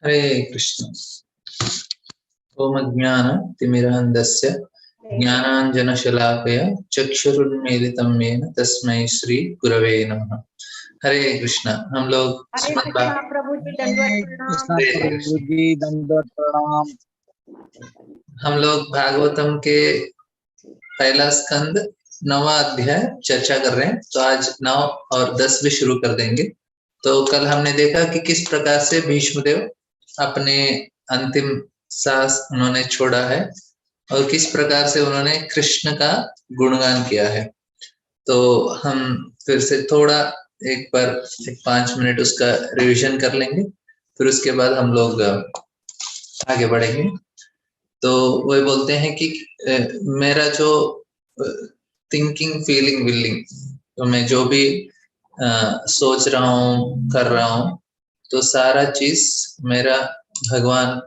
हरे कृष्ण। ओम ज्ञानतिमिरान्धस्य ज्ञानाञ्जनशलाकया चक्षुरुन्मीलितं येन तस्मै श्री गुरवे नमः। हरे कृष्ण। हम लोग हरे कृष्णा प्रभु जी दंडवत प्रणाम। हम लोग भागवतम के पहला स्कंद 9वां अध्याय चर्चा कर रहे हैं। तो आज 9 और 10 भी शुरू कर देंगे। तो कल हमने देखा कि किस प्रकार से भीष्मदेव अपने अंतिम सांस उन्होंने छोड़ा है और किस प्रकार से उन्होंने कृष्ण का गुणगान किया है। तो हम फिर से थोड़ा एक बार 5 मिनट उसका रिवीजन कर लेंगे, फिर उसके बाद हम लोग आगे बढ़ेंगे। तो वो बोलते हैं कि मेरा जो थिंकिंग फीलिंग विलिंग, तो मैं जो भी सोच रहा हूँ कर रहा हूँ, तो सारा चीज मेरा भगवान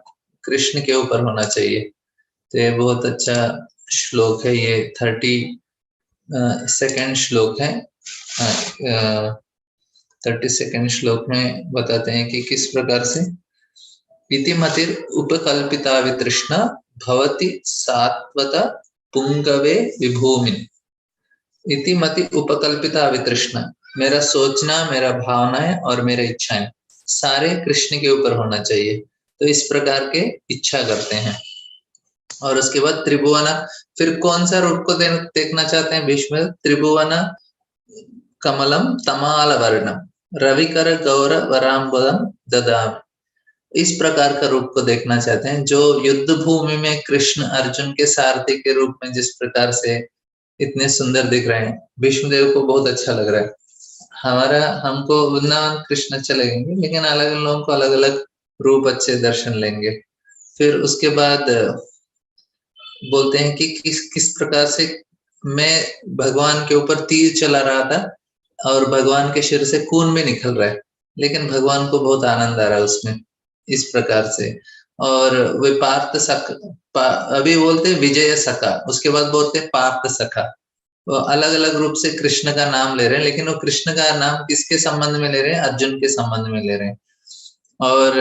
कृष्ण के ऊपर होना चाहिए। तो ये बहुत अच्छा श्लोक है। ये 32nd श्लोक है। 32nd श्लोक में बताते हैं कि किस प्रकार से इति मतिर उपकल्पिता वितृष्णा भवति सात्वत पुंगवे विभूमिन। इति मति उपकल्पिता वितृष्णा, मेरा सोचना, मेरा भावनाएं और मेरे इच्छाएं सारे कृष्ण के ऊपर होना चाहिए। तो इस प्रकार के इच्छा करते हैं। और उसके बाद त्रिभुवन, फिर कौन सा रूप को देखना चाहते हैं भीष्म? त्रिभुवन कमलम तमाल वर्णम रविकर गौर वरांबुदम ददाम। इस प्रकार का रूप को देखना चाहते हैं, जो युद्ध भूमि में कृष्ण अर्जुन के सारथी के रूप में जिस प्रकार से इतने सुंदर दिख रहे हैं। भीष्मदेव को बहुत अच्छा लग रहा है। हमको वृंदावन कृष्ण अच्छे लगेंगे, लेकिन अलग अलग लोगों को अलग अलग रूप अच्छे दर्शन लेंगे। फिर उसके बाद बोलते हैं कि किस प्रकार से मैं भगवान के ऊपर तीर चला रहा था और भगवान के शरीर से खून भी निकल रहा है, लेकिन भगवान को बहुत आनंद आ रहा है उसमें, इस प्रकार से। और वे पार्थ सखा, अभी बोलते विजय सखा, उसके बाद बोलते पार्थ सखा। वो अलग अलग रूप से कृष्ण का नाम ले रहे हैं, लेकिन वो कृष्ण का नाम किसके संबंध में ले रहे हैं? अर्जुन के संबंध में ले रहे हैं। और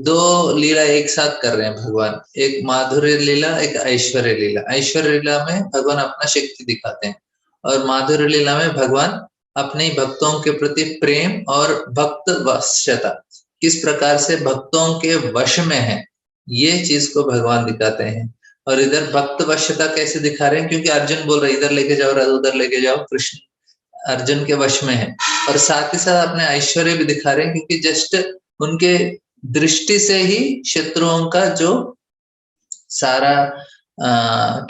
2 लीला एक साथ कर रहे हैं भगवान, एक माधुर्य लीला, एक ऐश्वर्य लीला। ऐश्वर्य लीला में भगवान अपना शक्ति दिखाते हैं और माधुर्य लीला में भगवान अपने भक्तों के प्रति प्रेम और भक्त वश्यता, किस प्रकार से भक्तों के वश में है, ये चीज को भगवान दिखाते हैं। और इधर भक्त वश्यता कैसे दिखा रहे हैं? क्योंकि अर्जुन बोल रहे इधर लेके जाओ, उधर लेके जाओ, कृष्ण अर्जुन के वश में है। और साथ ही साथ अपने ऐश्वर्य भी दिखा रहे हैं, क्योंकि जस्ट उनके दृष्टि से ही शत्रुओं का जो सारा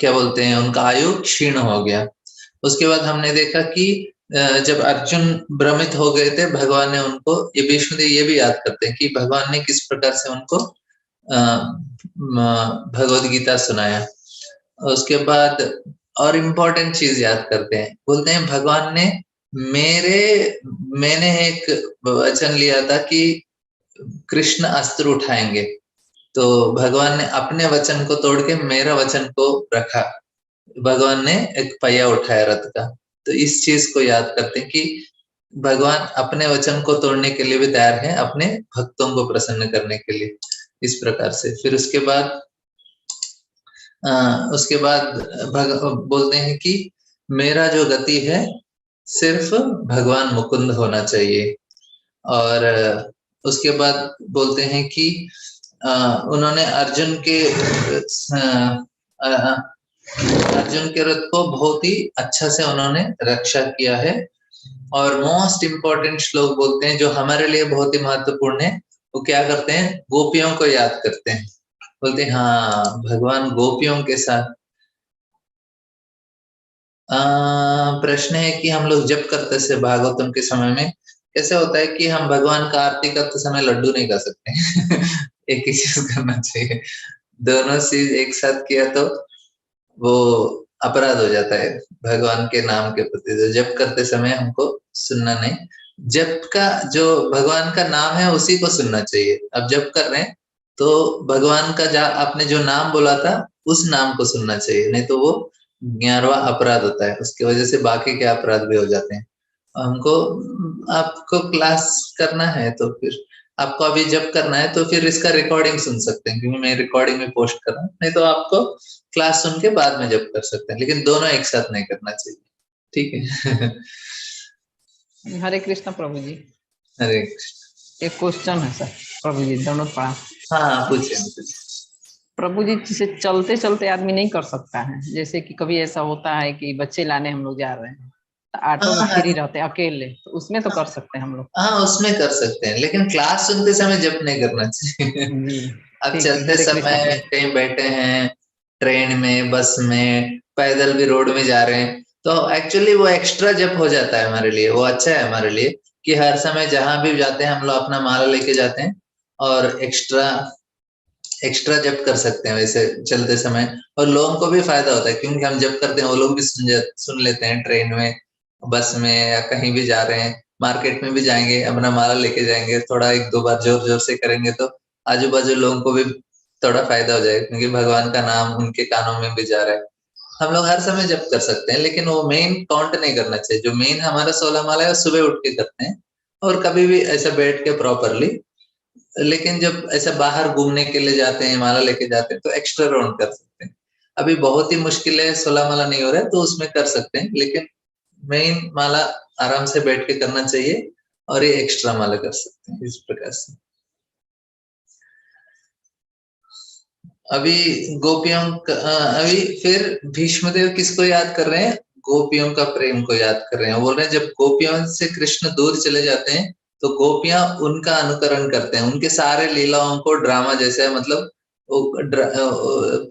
क्या बोलते हैं, उनका आयु क्षीण हो गया। उसके बाद हमने देखा कि जब अर्जुन भ्रमित हो गए थे, भगवान ने उनको, ये भीष्मदेव ये भी याद करते हैं कि भगवान ने किस प्रकार से उनको भगवद गीता सुनाया। उसके बाद और इम्पोर्टेंट चीज याद करते हैं, बोलते हैं भगवान ने मैंने एक वचन लिया था कि कृष्ण अस्त्र उठाएंगे, तो भगवान ने अपने वचन को तोड़ के मेरा वचन को रखा। भगवान ने एक पहिया उठाया रथ का। तो इस चीज को याद करते हैं कि भगवान अपने वचन को तोड़ने के लिए भी तैयार है, अपने भक्तों को प्रसन्न करने के लिए, इस प्रकार से। फिर उसके बाद बोलते हैं कि मेरा जो गति है सिर्फ भगवान मुकुंद होना चाहिए। और उसके बाद बोलते हैं कि उन्होंने अर्जुन के रथ को बहुत ही अच्छा से उन्होंने रक्षा किया है। और मोस्ट इम्पोर्टेंट श्लोक बोलते हैं, जो हमारे लिए बहुत ही महत्वपूर्ण है, वो क्या करते हैं? गोपियों को याद करते हैं। बोलते हैं हाँ, भगवान गोपियों के साथ। प्रश्न है कि हम लोग जप करते से भागवतम के समय में कैसे होता है कि हम भगवान का आरती करते समय लड्डू नहीं कर सकते एक ही चीज करना चाहिए। दोनों चीज एक साथ किया तो वो अपराध हो जाता है भगवान के नाम के प्रति। तो जप करते समय हमको सुनना नहीं, जप का जो भगवान का नाम है उसी को सुनना चाहिए। अब जप कर रहे हैं तो भगवान का आपने जो नाम बोला था उस नाम को सुनना चाहिए, नहीं तो वो 11वां अपराध होता है, उसकी वजह से बाकी के अपराध भी हो जाते हैं। हमको आपको क्लास करना है तो फिर आपको अभी जब करना है तो फिर इसका रिकॉर्डिंग सुन सकते हैं, क्योंकि मैं रिकॉर्डिंग में पोस्ट कर रहा हूँ, नहीं तो आपको क्लास सुन के बाद में जब कर सकते हैं, लेकिन दोनों एक साथ नहीं करना चाहिए, ठीक है। हरे कृष्ण प्रभु जी। अरे एक क्वेश्चन है सर प्रभु जी, दोनों पढ़ा। हाँ, पूछे। प्रभु जी, जिसे चलते चलते आदमी नहीं कर सकता है, जैसे कि कभी ऐसा होता है कि बच्चे लाने हम लोग जा रहे हैं, तो ऑटो में फ्री रहते हैं अकेले, तो उसमें तो कर सकते हैं हम लोग। हाँ, उसमें कर सकते हैं, लेकिन क्लास सुनते समय जब नहीं करना चाहिए। जी अब ठीक, चलते हरे कृष्ण समय प्रभु। कहीं बैठे हैं, ट्रेन में, बस में, पैदल भी रोड में जा रहे हैं, तो एक्चुअली वो एक्स्ट्रा जप हो जाता है हमारे लिए, वो अच्छा है हमारे लिए कि हर समय जहां भी जाते हैं हम लोग अपना माला लेके जाते हैं और एक्स्ट्रा जप कर सकते हैं वैसे चलते समय, और लोगों को भी फायदा होता है, क्योंकि हम जप करते हैं वो लोग भी सुन लेते हैं, ट्रेन में, बस में, या कहीं भी जा रहे हैं, मार्केट में भी जाएंगे, अपना माला लेके जाएंगे, थोड़ा एक दो बार जोर जोर से करेंगे तो आजू बाजू लोगों को भी थोड़ा फायदा हो जाएगा, क्योंकि भगवान का नाम उनके कानों में भी जा रहा है। हम लोग हर समय जप कर सकते हैं, लेकिन वो मेन काउंट नहीं करना चाहिए। जो मेन हमारा 16 माला है वो सुबह उठ के करते हैं, और कभी भी ऐसा बैठ के प्रॉपरली, लेकिन जब ऐसा बाहर घूमने के लिए जाते हैं, माला लेके जाते हैं, तो एक्स्ट्रा राउंड कर सकते हैं। अभी बहुत ही मुश्किल है, 16 माला नहीं हो रहा है, तो उसमें कर सकते हैं, लेकिन मेन माला आराम से बैठ के करना चाहिए, और ये एक्स्ट्रा माला कर सकते हैं इस प्रकार से। अभी गोपियों का अभी फिर भीष्मदेव किसको याद कर रहे हैं? गोपियों का प्रेम को याद कर रहे हैं। बोल रहे हैं जब गोपियों से कृष्ण दूर चले जाते हैं तो गोपियां उनका अनुकरण करते हैं, उनके सारे लीलाओं को ड्रामा जैसे है, मतलब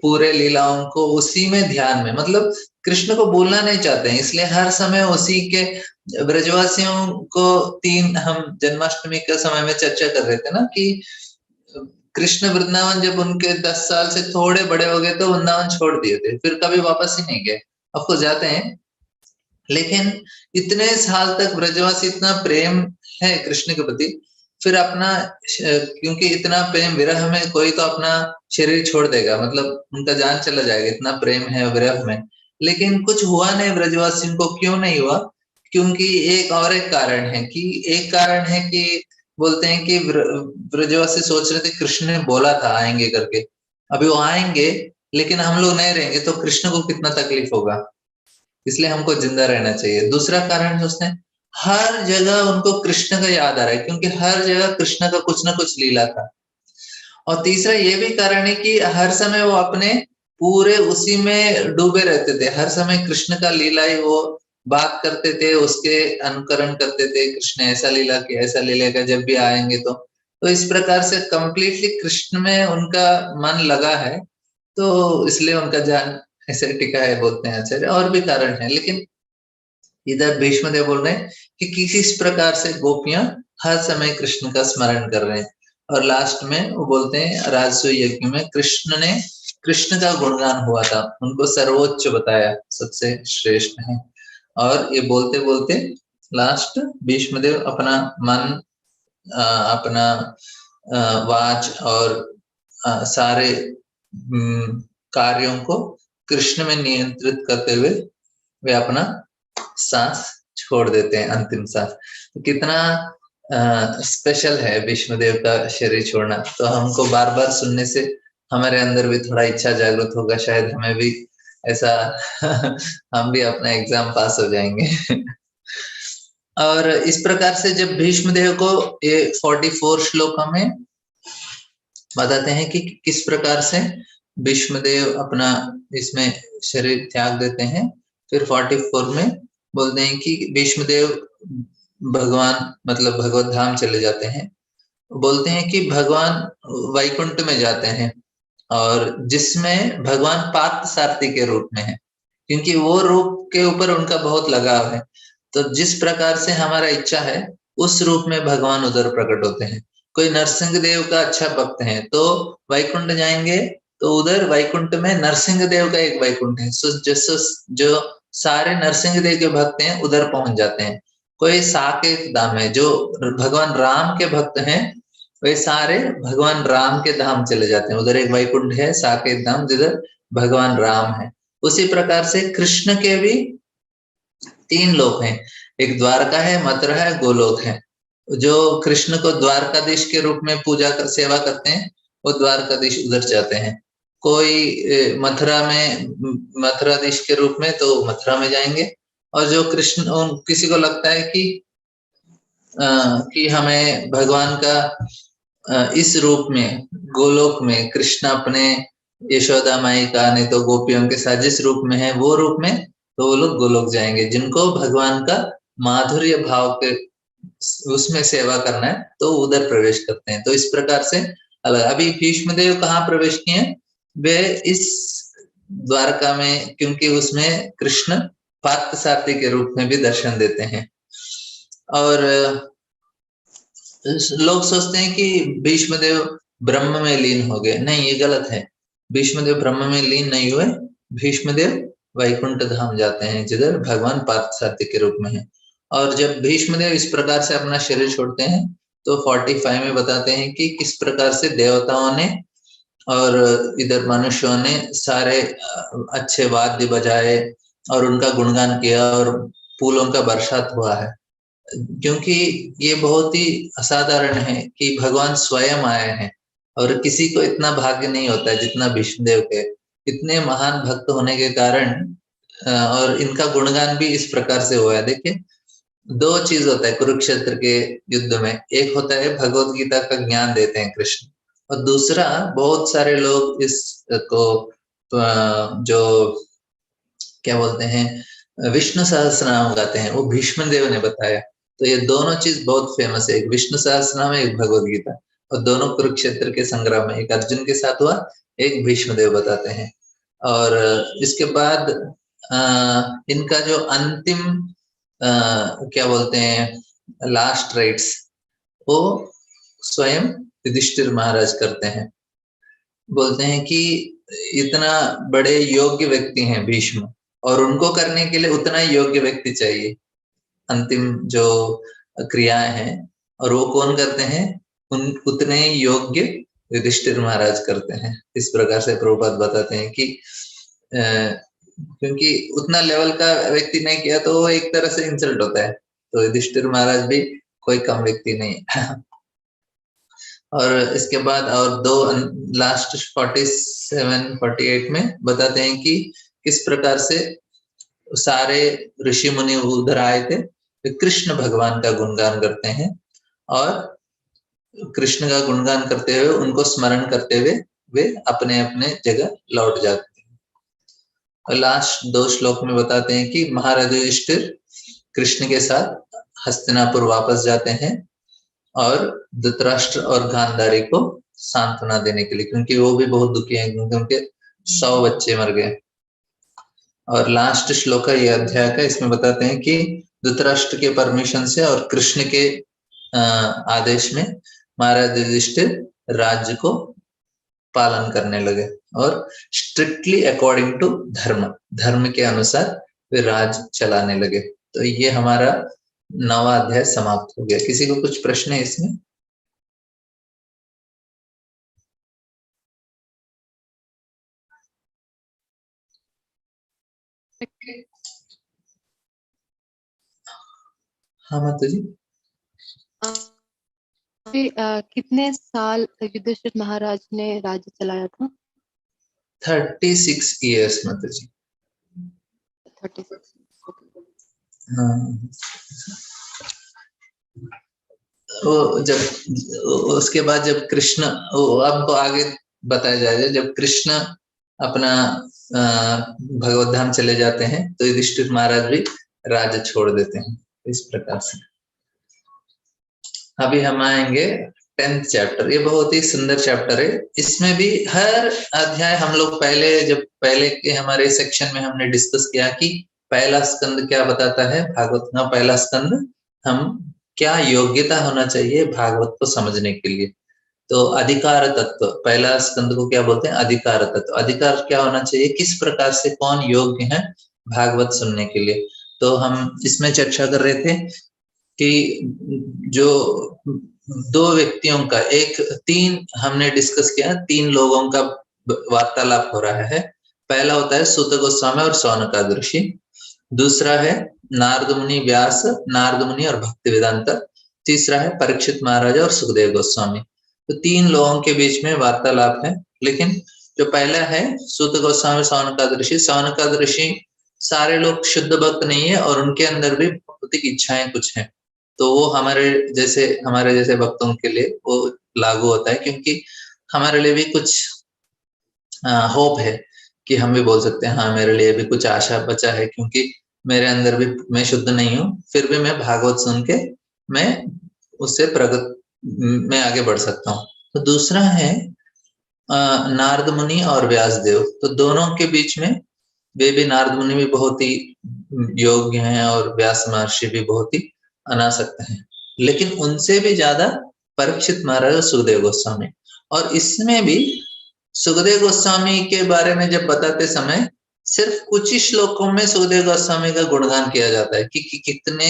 पूरे लीलाओं को उसी में ध्यान में, मतलब कृष्ण को भूलना नहीं चाहते हैं, इसलिए हर समय उसी के ब्रजवासियों को हम जन्माष्टमी के समय में चर्चा कर रहे थे ना कि कृष्ण वृंदावन जब उनके 10 साल से थोड़े बड़े हो गए तो वृंदावन छोड़ दिए थे, फिर कभी वापस ही नहीं गए। आपको जाते हैं, लेकिन इतने साल तक ब्रजवासी इतना प्रेम है कृष्ण के प्रति, फिर अपना क्योंकि इतना प्रेम, विरह में कोई तो अपना शरीर छोड़ देगा, मतलब उनका जान चला जाएगा, इतना प्रेम है विरह में। लेकिन कुछ हुआ नहीं ब्रजवासियों को, क्यों नहीं हुआ? क्योंकि एक कारण है कि बोलते हैं कि ब्रजवासी सोच रहे थे, कृष्ण ने बोला था आएंगे करके, अभी वो आएंगे लेकिन हम लोग नहीं रहेंगे तो कृष्ण को कितना तकलीफ होगा, इसलिए हमको जिंदा रहना चाहिए। दूसरा कारण सोचते हैं, हर जगह उनको कृष्ण का याद आ रहा है, क्योंकि हर जगह कृष्ण का कुछ ना कुछ लीला था। और तीसरा ये भी कारण है कि हर समय वो अपने पूरे उसी में डूबे रहते थे, हर समय कृष्ण का लीला ही वो बात करते थे, उसके अनुकरण करते थे, कृष्ण ऐसा लीला किया, ऐसा लीला का, जब भी आएंगे तो इस प्रकार से कंप्लीटली कृष्ण में उनका मन लगा है, तो इसलिए उनका जान ऐसे टिका है, बोलते हैं आचार्य। और भी कारण है, लेकिन इधर भीष्मदेव बोल रहे हैं कि किस प्रकार से गोपियां हर समय कृष्ण का स्मरण कर रहे हैं। और लास्ट में वो बोलते हैं राजसूय यज्ञ में कृष्ण का गुणगान हुआ था, उनको सर्वोच्च बताया, सबसे श्रेष्ठ है। और ये बोलते बोलते लास्ट भीष्मदेव अपना मन, अपना वाच और सारे कार्यों को कृष्ण में नियंत्रित करते हुए वे अपना सांस छोड़ देते हैं, अंतिम सांस। तो कितना स्पेशल है भीष्मदेव का शरीर छोड़ना। तो हमको बार बार सुनने से हमारे अंदर भी थोड़ा इच्छा जागृत होगा, शायद हमें भी ऐसा हम भी अपना एग्जाम पास हो जाएंगे। और इस प्रकार से जब भीष्मदेव को ये 44 श्लोकों में बताते हैं कि किस प्रकार से भीष्मदेव अपना इसमें शरीर त्याग देते हैं, फिर 44 में बोलते हैं कि भीष्मदेव भगवान मतलब भगवत धाम चले जाते हैं। बोलते हैं कि भगवान वैकुंठ में जाते हैं, और जिसमें भगवान पार्थ सारथी के रूप में है, क्योंकि वो रूप के ऊपर उनका बहुत लगाव है। तो जिस प्रकार से हमारा इच्छा है उस रूप में भगवान उधर प्रकट होते हैं। कोई नरसिंह देव का अच्छा भक्त है तो वैकुंठ जाएंगे, तो उधर वैकुंठ में नरसिंह देव का एक वैकुंठ है, जो सारे नरसिंह देव के भक्त हैं उधर पहुंच जाते हैं। कोई साकेत धाम है, जो भगवान राम के भक्त हैं वे सारे भगवान राम के धाम चले जाते हैं, उधर एक वैकुंठ है साकेत धाम जिधर भगवान राम है। उसी प्रकार से कृष्ण के भी 3 लोक हैं, एक द्वारका है, मथुरा है, गोलोक है। जो कृष्ण को द्वारकाधीश के रूप में पूजा कर सेवा करते हैं, वो द्वारकाधीश उधर जाते हैं। कोई मथुराधीश के रूप में तो मथुरा में जाएंगे। और जो कृष्ण किसी को लगता है कि हमें भगवान का इस रूप में गोलोक में कृष्ण अपने यशोदा माई का, नहीं तो गोपियों के साथ जिस रूप में है वो रूप में, तो वो लोग गोलोक जाएंगे। जिनको भगवान का माधुर्य भाव के उसमें सेवा करना है तो उधर प्रवेश करते हैं। तो इस प्रकार से अलग। अभी भीष्मदेव कहाँ प्रवेश किए हैं? वे इस द्वारका में, क्योंकि उसमें कृष्ण पार्थसारथी के रूप में भी दर्शन देते हैं। और लोग सोचते हैं कि भीष्मदेव ब्रह्म में लीन हो गए। नहीं, ये गलत है। भीष्मदेव ब्रह्म में लीन नहीं हुए। भीष्मदेव वैकुंठ धाम जाते हैं, जिधर भगवान पार्थसारथी के रूप में है। और जब भीष्मदेव इस प्रकार से अपना शरीर छोड़ते हैं तो 45 में बताते हैं कि किस प्रकार से देवताओं ने और इधर मनुष्यों ने सारे अच्छे वाद्य बजाए और उनका गुणगान किया और फूलों का बरसात हुआ है। क्योंकि ये बहुत ही असाधारण है कि भगवान स्वयं आए हैं और किसी को इतना भाग्य नहीं होता है जितना भीष्मदेव के। इतने महान भक्त होने के कारण और इनका गुणगान भी इस प्रकार से हुआ है। देखिए, दो चीज होता है कुरुक्षेत्र के युद्ध में। एक होता है भगवत गीता का ज्ञान देते हैं कृष्ण, और दूसरा बहुत सारे लोग इसको जो क्या बोलते हैं विष्णु सहस्त्रनाम गाते हैं, वो भीष्मदेव ने बताया। तो ये दोनों चीज बहुत फेमस है, एक विष्णु सहस्त्रनाम है, एक भगवत गीता। और दोनों कुरुक्षेत्र के संग्राम में, एक अर्जुन के साथ हुआ, एक भीष्मदेव बताते हैं। और इसके बाद इनका जो अंतिम क्या बोलते हैं लास्ट राइट्स, वो स्वयं युधिष्ठिर महाराज करते हैं। बोलते हैं कि इतना बड़े योग्य व्यक्ति हैं भीष्म, और उनको करने के लिए उतना योग्य व्यक्ति चाहिए। अंतिम जो क्रियाएं हैं, और वो कौन करते हैं? उतने योग्य युधिष्ठिर महाराज करते हैं। इस प्रकार से प्रभुपाद बताते हैं कि क्योंकि उतना लेवल का व्यक्ति नहीं किया तो वो एक तरह से इंसल्ट होता है। तो युधिष्ठिर महाराज भी कोई कम व्यक्ति नहीं है। और इसके बाद और दो लास्ट 47-48 में बताते हैं कि किस प्रकार से सारे ऋषि मुनि उधर आए थे, कृष्ण भगवान का गुणगान करते हैं और कृष्ण का गुणगान करते हुए, उनको स्मरण करते हुए वे अपने अपने जगह लौट जाते हैं। और लास्ट 2 श्लोक में बताते हैं कि महाराज युधिष्ठिर कृष्ण के साथ हस्तिनापुर वापस जाते हैं और धृतराष्ट्र और गांधारी को सांत्वना देने के लिए, क्योंकि वो भी बहुत दुखी हैं, क्योंकि उनके 100 बच्चे मर गए। और लास्ट श्लोक है ये अध्याय का, इसमें बताते हैं कि धृतराष्ट्र के परमिशन से और कृष्ण के आदेश में महाराज युधिष्ठिर राज्य को पालन करने लगे और स्ट्रिक्टली अकॉर्डिंग टू धर्म के अनुसार वे राज चलाने लगे। तो ये हमारा 9वां अध्याय समाप्त हो गया। किसी को कुछ प्रश्न है इसमें? हाँ माता जी। कितने साल युधिष्ठिर महाराज ने राज्य चलाया था? 36 years माता जी। 36। हाँ, वो जब उसके बाद जब कृष्ण, आपको आगे बताया जाएगा, जब कृष्ण अपना भगवत धाम चले जाते हैं तो युधिष्ठिर महाराज भी राज्य छोड़ देते हैं। इस प्रकार से अभी हम आएंगे 10th चैप्टर। ये बहुत ही सुंदर चैप्टर है। इसमें भी हर अध्याय हम लोग जब पहले के हमारे सेक्शन में हमने डिस्कस किया कि पहला स्कंद क्या बताता है भागवत का। पहला स्कंद हम क्या योग्यता होना चाहिए भागवत को समझने के लिए। तो अधिकार तत्व, पहला स्कंद को क्या बोलते हैं? अधिकार तत्व। अधिकार क्या होना चाहिए, किस प्रकार से कौन योग्य है भागवत सुनने के लिए। तो हम इसमें चर्चा कर रहे थे कि जो 2 व्यक्तियों का, 3 हमने डिस्कस किया, 3 लोगों का वार्तालाप हो रहा है। पहला होता है सूत गोस्वामी और सौनकादि ऋषि, दूसरा है नारद मुनि व्यास, नारद मुनि और भक्ति वेदांत, तीसरा है परीक्षित महाराज और सुखदेव गोस्वामी। तो 3 लोगों के बीच में वार्तालाप है। लेकिन जो पहला है सूत गोस्वामी सौनकादि ऋषि, सौनकादि ऋषि सारे लोग शुद्ध भक्त नहीं है और उनके अंदर भी भौतिक इच्छाएं कुछ हैं, तो वो हमारे जैसे भक्तों के लिए वो लागू होता है, क्योंकि हमारे लिए भी कुछ होप है कि हम भी बोल सकते हैं हाँ मेरे लिए भी कुछ आशा बचा है, क्योंकि मेरे अंदर भी मैं शुद्ध नहीं हूँ, फिर भी मैं भागवत सुन के मैं उससे प्रगत में आगे बढ़ सकता हूँ। तो दूसरा है नारद मुनि और व्यासदेव। तो दोनों के बीच में वे भी, नारद मुनि भी बहुत ही योग्य हैं और व्यास महर्षि भी बहुत ही अनासक्त हैं, लेकिन उनसे भी ज्यादा परीक्षित महाराज और सुखदेव गोस्वामी। और इसमें भी सुखदेव गोस्वामी के बारे में जब बताते समय सिर्फ कुछ ही श्लोकों में सुखदेव गोस्वामी का गुणगान किया जाता है कि कितने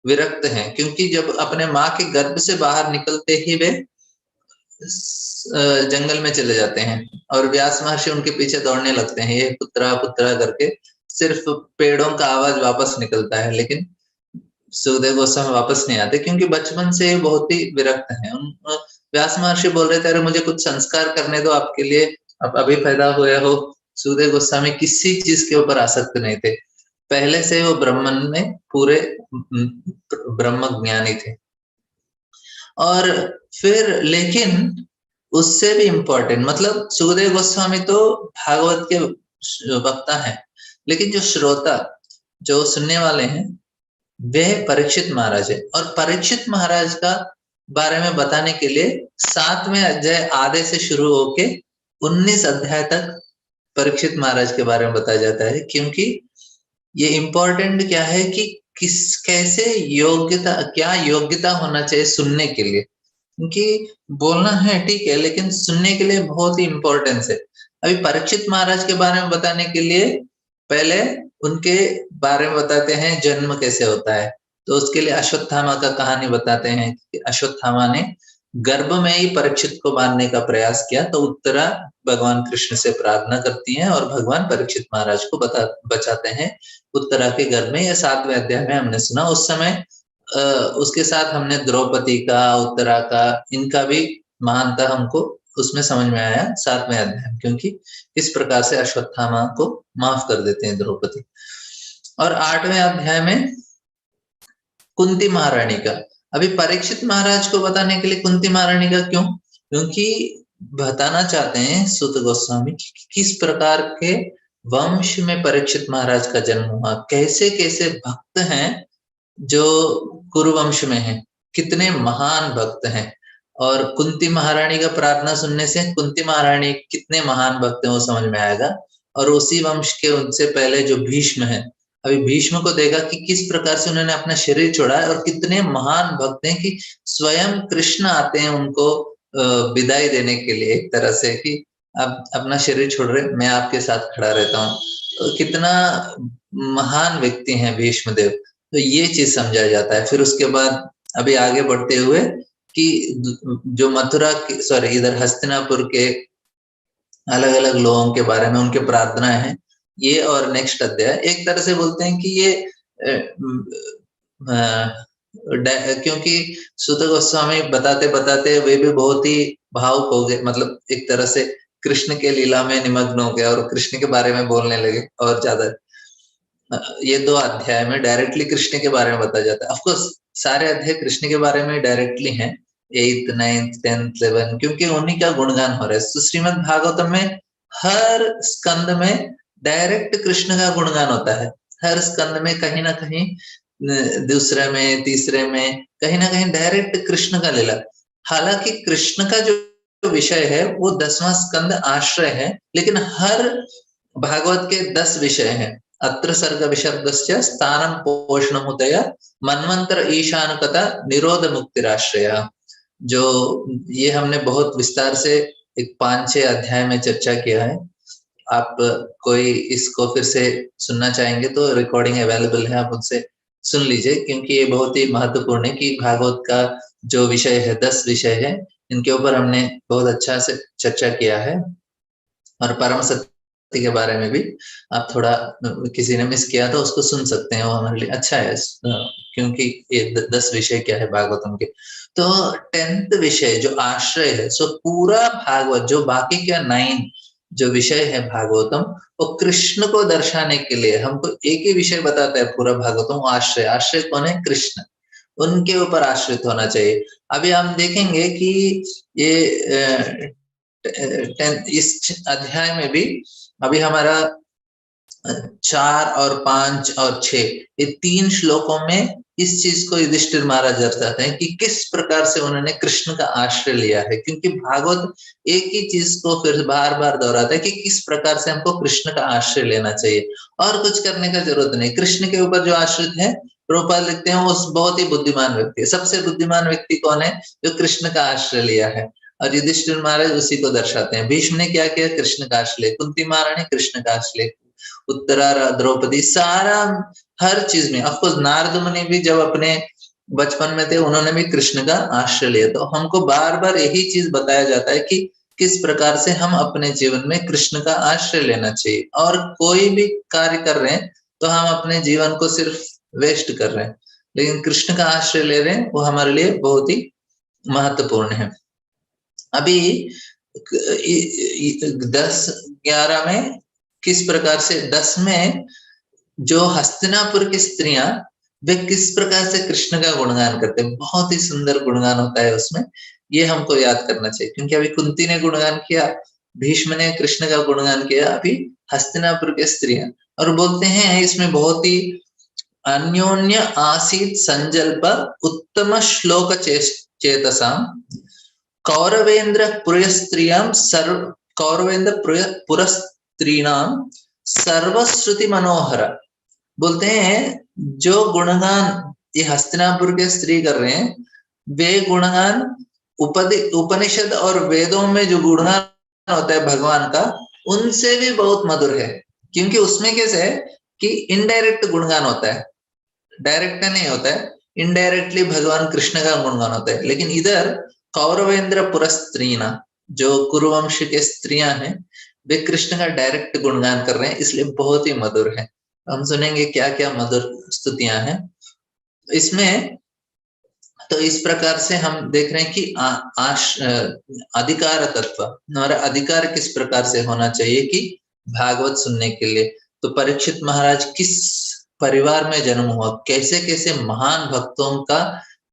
विरक्त हैं, क्योंकि जब अपने माँ के गर्भ से बाहर निकलते ही वे जंगल में चले जाते हैं और व्यास महर्षि उनके पीछे दौड़ने लगते हैं, ये पुत्रा पुत्रा करके, सिर्फ पेड़ों का आवाज वापस निकलता है, लेकिन सुखदेव गोस्वामी वापस नहीं आते, क्योंकि बचपन से बहुत ही विरक्त हैं। व्यास महर्षि बोल रहे थे अरे मुझे कुछ संस्कार करने दो आपके लिए, आप अभी पैदा हुए हो। सुखदेव गोस्वामी किसी चीज के ऊपर आसक्त नहीं थे, पहले से वो ब्राह्मण में पूरे ब्रह्म ज्ञानी थे। और फिर लेकिन उससे भी इम्पोर्टेंट, मतलब सुखदेव गोस्वामी तो भागवत के वक्ता हैं, लेकिन जो श्रोता, जो सुनने वाले हैं, वे परीक्षित महाराज है। और परीक्षित महाराज का बारे में बताने के लिए 7वें अध्याय आधे से शुरू होके 19 अध्याय तक परीक्षित महाराज के बारे में बताया जाता है, क्योंकि ये इम्पोर्टेंट क्या है कि कैसे योग्यता, क्या योग्यता होना चाहिए सुनने के लिए, क्योंकि बोलना है ठीक है, लेकिन सुनने के लिए बहुत ही इम्पोर्टेंस है। अभी परीक्षित महाराज के बारे में बताने के लिए पहले उनके बारे में बताते हैं जन्म कैसे होता है। तो उसके लिए अश्वत्थामा का कहानी बताते हैं कि अश्वत्थामा ने गर्भ में ही परीक्षित को मारने का प्रयास किया, तो उत्तरा भगवान कृष्ण से प्रार्थना करती हैं और भगवान परीक्षित महाराज को बचाते हैं उत्तरा के गर्भ में। यह 7वें अध्याय में हमने सुना। उस समय उसके साथ हमने द्रौपदी का, उत्तरा का, इनका भी महानता हमको उसमें समझ में आया 7वें अध्याय, क्योंकि इस प्रकार से अश्वत्थामा को माफ कर देते हैं द्रौपदी। और 8वें अध्याय में कुंती महारानी का, अभी परीक्षित महाराज को बताने के लिए कुंती महारानी का क्यों, क्योंकि बताना चाहते हैं सूत गोस्वामी किस प्रकार के वंश में परीक्षित महाराज का जन्म हुआ, कैसे कैसे भक्त हैं जो कुरुवंश में हैं, कितने महान भक्त हैं। और कुंती महारानी का प्रार्थना सुनने से कुंती महारानी कितने महान भक्त हैं वो समझ में आएगा। और उसी वंश के उनसे पहले जो भीष्म है, अभी भीष्म को देखा कि किस प्रकार से उन्होंने अपना शरीर छोड़ा है और कितने महान भक्त हैं कि स्वयं कृष्ण आते हैं उनको विदाई देने के लिए, एक तरह से कि आप अपना शरीर छोड़ रहे, मैं आपके साथ खड़ा रहता हूँ। तो कितना महान व्यक्ति हैं भीष्म देव, तो ये चीज समझा जाता है। फिर उसके बाद अभी आगे बढ़ते हुए कि जो मथुरा सॉरी इधर हस्तिनापुर के अलग अलग लोगों के बारे में उनके प्रार्थनाएं हैं, ये और नेक्स्ट अध्याय एक तरह से बोलते हैं कि ये क्योंकि सूत गोस्वामी बताते बताते वे भी बहुत ही भावुक हो गए, मतलब एक तरह से कृष्ण के लीला में निमग्न हो गए और कृष्ण के बारे में बोलने लगे और ज्यादा। ये 2 अध्याय में डायरेक्टली कृष्ण के बारे में बताया जाता है। ऑफकोर्स सारे अध्याय कृष्ण के बारे में डायरेक्टली हैं, 8th 9th 10th 11th, क्योंकि उन्हीं का गुणगान हो रहा है। तो श्रीमद् भागवतम में हर स्कंद में डायरेक्ट कृष्ण का गुणगान होता है, हर स्कंद में कहीं ना कहीं, दूसरे में तीसरे में कहीं ना कहीं डायरेक्ट कृष्ण का लीला। हालांकि कृष्ण का जो विषय है वो 10वां स्कंद आश्रय है, लेकिन हर भागवत के 10 विषय हैं। अत्र सर्ग विशर्गस्य स्थानम पोषणमुदय मन्वंतर ईशान कथा निरोध मुक्तिराश्रय, जो ये हमने बहुत विस्तार से एक 5-6 अध्याय में चर्चा किया है। आप कोई इसको फिर से सुनना चाहेंगे तो रिकॉर्डिंग अवेलेबल है, आप उनसे सुन लीजिए, क्योंकि ये बहुत ही महत्वपूर्ण है कि भागवत का जो विषय है 10 विषय है, इनके ऊपर हमने बहुत अच्छा से चर्चा किया है। और परम सत्य के बारे में भी आप थोड़ा किसी ने मिस किया तो उसको सुन सकते हैं, वो हमारे लिए अच्छा है, क्योंकि ये 10 विषय क्या है भागवतम के। तो 10th विषय जो आश्रय है, सो पूरा भागवत जो बाकी क्या 9 जो विषय है भागवतम, वो कृष्ण को दर्शाने के लिए हमको एक ही विषय बताता है पूरा भागवतम, आश्रय। आश्रय कौन है? कृष्ण, उनके ऊपर आश्रित होना चाहिए। अभी हम देखेंगे कि ये इस अध्याय में भी अभी हमारा 4 और 5 और 6 ये 3 श्लोकों में इस चीज को युधिष्ठिर महाराज दर्शाते हैं कि किस प्रकार से उन्होंने कृष्ण का आश्रय लिया है। क्योंकि भागवत एक ही चीज को फिर बार बार दोहराता है कि किस प्रकार से हमको कृष्ण का आश्रय लेना चाहिए, और कुछ करने का जरूरत नहीं। कृष्ण के ऊपर जो आश्रित है, प्रभुपाद लिखते हैं, वो बहुत ही बुद्धिमान व्यक्ति है। सबसे बुद्धिमान व्यक्ति कौन है? जो कृष्ण का आश्रय लिया है। और युधिष्ठिर महाराज उसी को दर्शाते हैं। भीष्म ने क्या किया? कृष्ण का आश्रय। कुंती महारानी कृष्ण का आश्रय। उत्तरा, द्रौपदी, सारा हर चीज में। ऑफकोर्स नारद मुनि भी जब अपने बचपन में थे, उन्होंने भी कृष्ण का आश्रय लिया। तो हमको बार बार यही चीज बताया जाता है कि किस प्रकार से हम अपने जीवन में कृष्ण का आश्रय लेना चाहिए। और कोई भी कार्य कर रहे हैं तो हम अपने जीवन को सिर्फ वेस्ट कर रहे हैं, लेकिन कृष्ण का आश्रय ले रहे हैं, वो हमारे लिए बहुत ही महत्वपूर्ण है। अभी 10-11 में किस प्रकार से, 10 में जो हस्तिनापुर की स्त्रियां, वे किस प्रकार से कृष्ण का गुणगान करते हैं। बहुत ही सुंदर गुणगान होता है उसमें, ये हमको याद करना चाहिए। क्योंकि अभी कुंती ने गुणगान किया, भीष्म ने कृष्ण का गुणगान किया, अभी हस्तिनापुर के स्त्रियां। और बोलते हैं इसमें बहुत ही अन्योन्य आसीत संजल्प उत्तम श्लोक चेतसाम कौरवेन्द्र पुरस्त्रियां सर्व कौरवेन्द्र पुरस्त्रीणाम सर्वश्रुति मनोहर। बोलते हैं जो गुणगान ये हस्तिनापुर के स्त्री कर रहे हैं, वे गुणगान उपनिषद और वेदों में जो गुणगान होता है भगवान का, उनसे भी बहुत मधुर है। क्योंकि उसमें कैसे है कि इनडायरेक्ट गुणगान होता है, डायरेक्ट नहीं होता है, इनडायरेक्टली भगवान कृष्ण का गुणगान होता है। लेकिन इधर कौरवेन्द्र पुरस्त्रीना, जो कुरुवंश के स्त्रियां हैं, वे कृष्ण का डायरेक्ट गुणगान कर रहे हैं, इसलिए बहुत ही मधुर है। हम सुनेंगे क्या क्या मधुर स्तुतियां हैं इसमें। तो इस प्रकार से हम देख रहे हैं कि अधिकार तत्व, हमारा अधिकार किस प्रकार से होना चाहिए कि भागवत सुनने के लिए। तो परीक्षित महाराज किस परिवार में जन्म हुआ, कैसे कैसे महान भक्तों का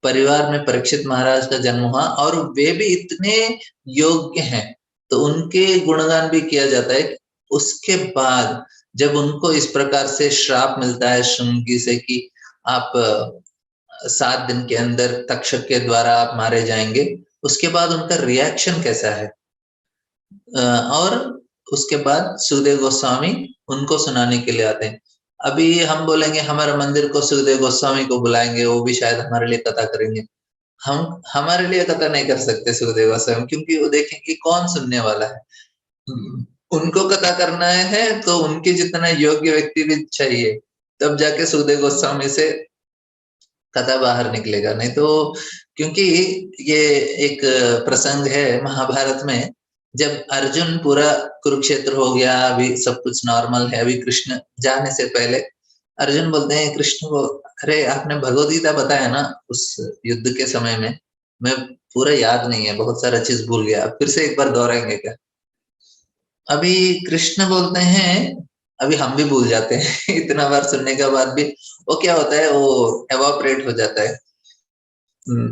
परिवार में परीक्षित महाराज का जन्म हुआ, और वे भी इतने योग्य हैं, तो उनके गुणगान भी किया जाता है। उसके बाद जब उनको इस प्रकार से श्राप मिलता है श्रृंगी से कि आप 7 दिन के अंदर तक्षक के द्वारा आप मारे जाएंगे, उसके बाद उनका रिएक्शन कैसा है। और उसके बाद सुखदेव गोस्वामी उनको सुनाने के लिए आते हैं। अभी हम बोलेंगे हमारे मंदिर को सुखदेव गोस्वामी को बुलाएंगे, वो भी शायद हमारे लिए कथा करेंगे। हम हमारे लिए कथा नहीं कर सकते सुखदेव गोस्वामी, क्योंकि वो देखेंगे कौन सुनने वाला है। उनको कथा करना है तो उनके जितना योग्य व्यक्ति भी चाहिए, तब जाके सुखदेव गोस्वामी से कथा बाहर निकलेगा। नहीं तो, क्योंकि ये एक प्रसंग है महाभारत में, जब अर्जुन पूरा कुरुक्षेत्र हो गया, अभी सब कुछ नॉर्मल है, अभी कृष्ण जाने से पहले अर्जुन बोलते हैं कृष्ण को, अरे आपने भगवद गीता बताया ना उस युद्ध के समय में, मैं पूरा याद नहीं है, बहुत सारा चीज भूल गया, फिर से एक बार दोहराएंगे क्या। अभी कृष्ण बोलते हैं, अभी हम भी भूल जाते हैं इतना बार सुनने के बाद भी। वो क्या होता है, वो एवापोरेट हो जाता है,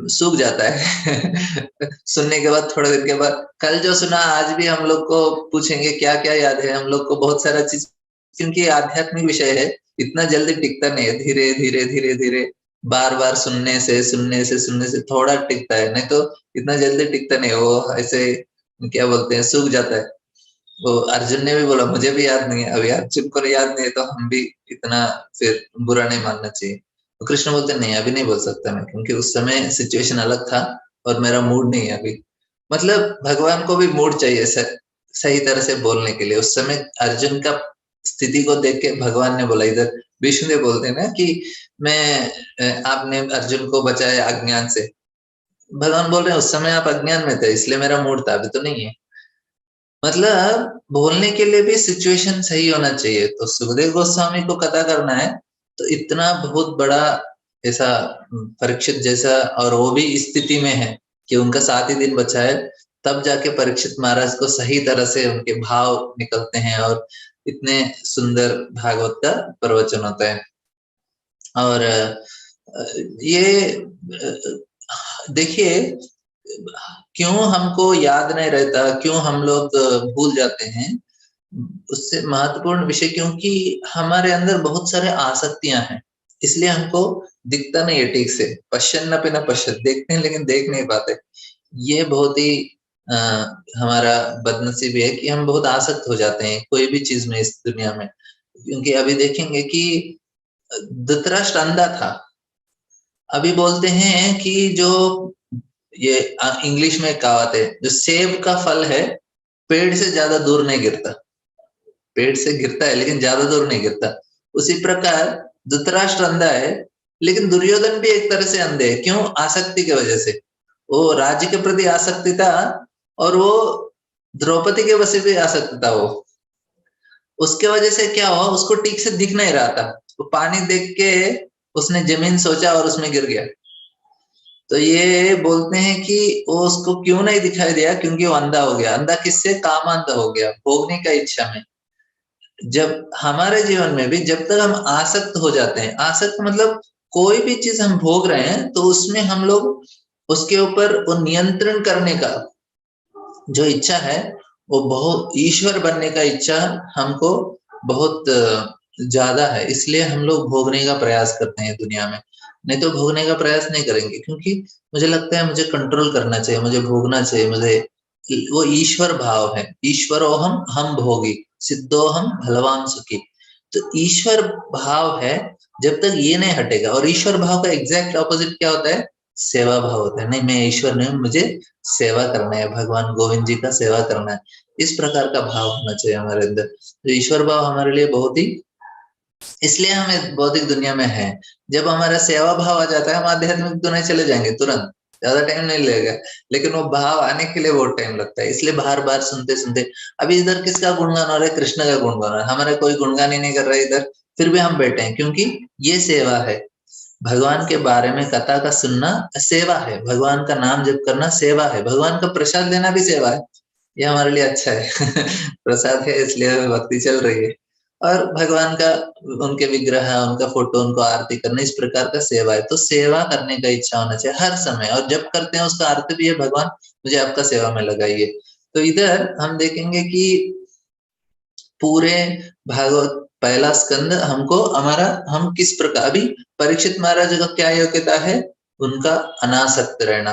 सूख जाता है सुनने के बाद थोड़े दिन के बाद। कल जो सुना आज भी हम लोग को पूछेंगे क्या क्या याद है, हम लोग को बहुत सारा चीज, क्योंकि आध्यात्मिक विषय है, इतना जल्दी टिकता नहीं है, धीरे धीरे धीरे धीरे बार बार सुनने से थोड़ा टिकता है, नहीं तो इतना जल्दी टिकता नहीं। वो ऐसे क्या बोलते हैं, सूख जाता है। वो अर्जुन ने भी बोला मुझे भी याद नहीं है, अभी अर्जुन को याद नहीं है तो हम भी इतना फिर बुरा नहीं मानना चाहिए। तो कृष्ण बोलते नहीं, अभी नहीं बोल सकता मैं, क्योंकि उस समय सिचुएशन अलग था और मेरा मूड नहीं है अभी। मतलब भगवान को भी मूड चाहिए सही तरह से बोलने के लिए। उस समय अर्जुन का स्थिति को देख के भगवान ने बोला, इधर विष्णुदेव बोलते हैं ना कि मैं आपने अर्जुन को बचाया अज्ञान से। भगवान बोल रहे हैं उस समय आप अज्ञान में थे, इसलिए मेरा मूड था, अभी तो नहीं है। मतलब बोलने के लिए भी सिचुएशन सही होना चाहिए। तो सुखदेव गोस्वामी को कथा करना है तो इतना बहुत बड़ा ऐसा परीक्षित जैसा, और वो भी इस स्थिति में है कि उनका 7 ही दिन बचा है, तब जाके परीक्षित महाराज को सही तरह से उनके भाव निकलते हैं और इतने सुंदर भागवत का प्रवचन होता है। और ये देखिए क्यों हमको याद नहीं रहता, क्यों हम लोग भूल जाते हैं, उससे महत्वपूर्ण विषय क्योंकि हमारे अंदर बहुत सारे आसक्तियां हैं, इसलिए हमको दिखता नहीं है ठीक से। पश्यन्नपि न पश्यत, देखते हैं लेकिन देख नहीं पाते। ये बहुत ही हमारा बदनसीबी है कि हम बहुत आसक्त हो जाते हैं कोई भी चीज में इस दुनिया में। क्योंकि अभी देखेंगे कि धृतराष्ट्र अंधा था, अभी बोलते हैं कि जो ये इंग्लिश में कहावत है, जो सेब का फल है पेड़ से ज्यादा दूर नहीं गिरता, पेड़ से गिरता है लेकिन ज्यादा दूर नहीं गिरता। उसी प्रकार धृतराष्ट्र अंधा है, लेकिन दुर्योधन भी एक तरह से अंधे है। क्यों? आसक्ति की वजह से। वो राज्य के प्रति आसक्ति था और वो द्रौपदी के वजह से भी आसक्ति था। वो उसके वजह से क्या हुआ, उसको ठीक से दिख नहीं रहा था। वो पानी देख के उसने जमीन सोचा और उसमें गिर गया। तो ये बोलते हैं कि वो उसको क्यों नहीं दिखाई दिया, क्योंकि वो अंधा हो गया। अंधा किससे? कामांध हो गया, भोगने का इच्छा में। जब हमारे जीवन में भी जब तक हम आसक्त हो जाते हैं, आसक्त मतलब कोई भी चीज हम भोग रहे हैं तो उसमें हम लोग उसके ऊपर वो नियंत्रण करने का जो इच्छा है, वो बहुत ईश्वर बनने का इच्छा हमको बहुत ज्यादा है। इसलिए हम लोग भोगने का प्रयास करते हैं दुनिया में, नहीं तो भोगने का प्रयास नहीं करेंगे। क्योंकि मुझे लगता है मुझे कंट्रोल करना चाहिए, मुझे भोगना चाहिए, मुझे वो ईश्वर भाव है। ईश्वरोहम हम भोगी सिद्धोहम भलवान सुखी। तो ईश्वर भाव है, जब तक ये नहीं हटेगा। और ईश्वर भाव का एग्जैक्ट ऑपोजिट क्या होता है? सेवा भाव होता है। नहीं, मैं ईश्वर नहीं हूँ, मुझे सेवा करना है, भगवान गोविंद जी का सेवा करना है। इस प्रकार का भाव होना चाहिए हमारे अंदर। तो ईश्वर भाव हमारे लिए बहुत ही, इसलिए हमें भौतिक दुनिया में है। जब हमारा सेवा भाव आ जाता है हम आध्यात्मिक दुनिया चले जाएंगे तुरंत, ज्यादा टाइम नहीं लगेगा। लेकिन वो भाव आने के लिए बहुत टाइम लगता है, इसलिए बार बार सुनते सुनते। अभी इधर किसका गुणगान हो रहा है? कृष्ण का गुणगान हो रहा है, हमारा कोई गुणगान ही नहीं कर रहा है इधर, फिर भी हम बैठे हैं। क्योंकि ये सेवा है, भगवान के बारे में कथा का सुनना सेवा है, भगवान का नाम जप करना सेवा है, भगवान का प्रसाद लेना भी सेवा है। ये हमारे लिए अच्छा है प्रसाद है इसलिए हमें भक्ति चल रही है। और भगवान का उनके विग्रह, उनका फोटो, उनको आरती करना, इस प्रकार का सेवा है। तो सेवा करने का इच्छा होना चाहिए हर समय, और जब करते हैं उसका अर्थ भी है भगवान मुझे आपका सेवा में लगाइए। तो इधर हम देखेंगे कि पूरे भागवत पहला स्कंद हमको हमारा, हम किस प्रकार, अभी परीक्षित महाराज का क्या योग्यता है? उनका अनासक्त रहना।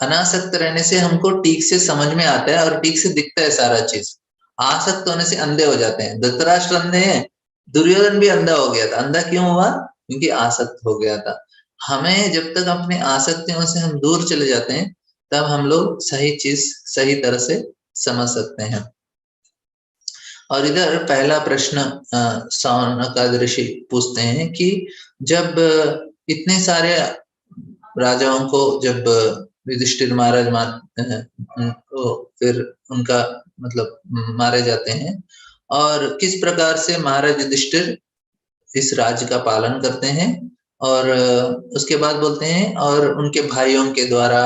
अनासक्त रहने से हमको ठीक से समझ में आता है और ठीक से दिखता है सारा चीज। आसक्त होने से अंधे हो जाते हैं। धृतराष्ट्र अंधे हैं, दुर्योधन भी अंधा हो गया था। अंधा क्यों हुआ? क्योंकि आसक्त हो गया था। हमें जब तक अपने आसक्तियों से हम दूर चले जाते हैं तब हम लोग सही चीज सही तरह से समझ सकते हैं। और इधर पहला प्रश्न शौनकाद ऋषि पूछते हैं कि जब इतने सारे राजाओं को जब युधिष्ठिर महाराज तो फिर उनका मतलब मारे जाते हैं, और किस प्रकार से महाराज युधिष्ठिर इस राज्य का पालन करते हैं। और उसके बाद बोलते हैं और उनके भाइयों के द्वारा,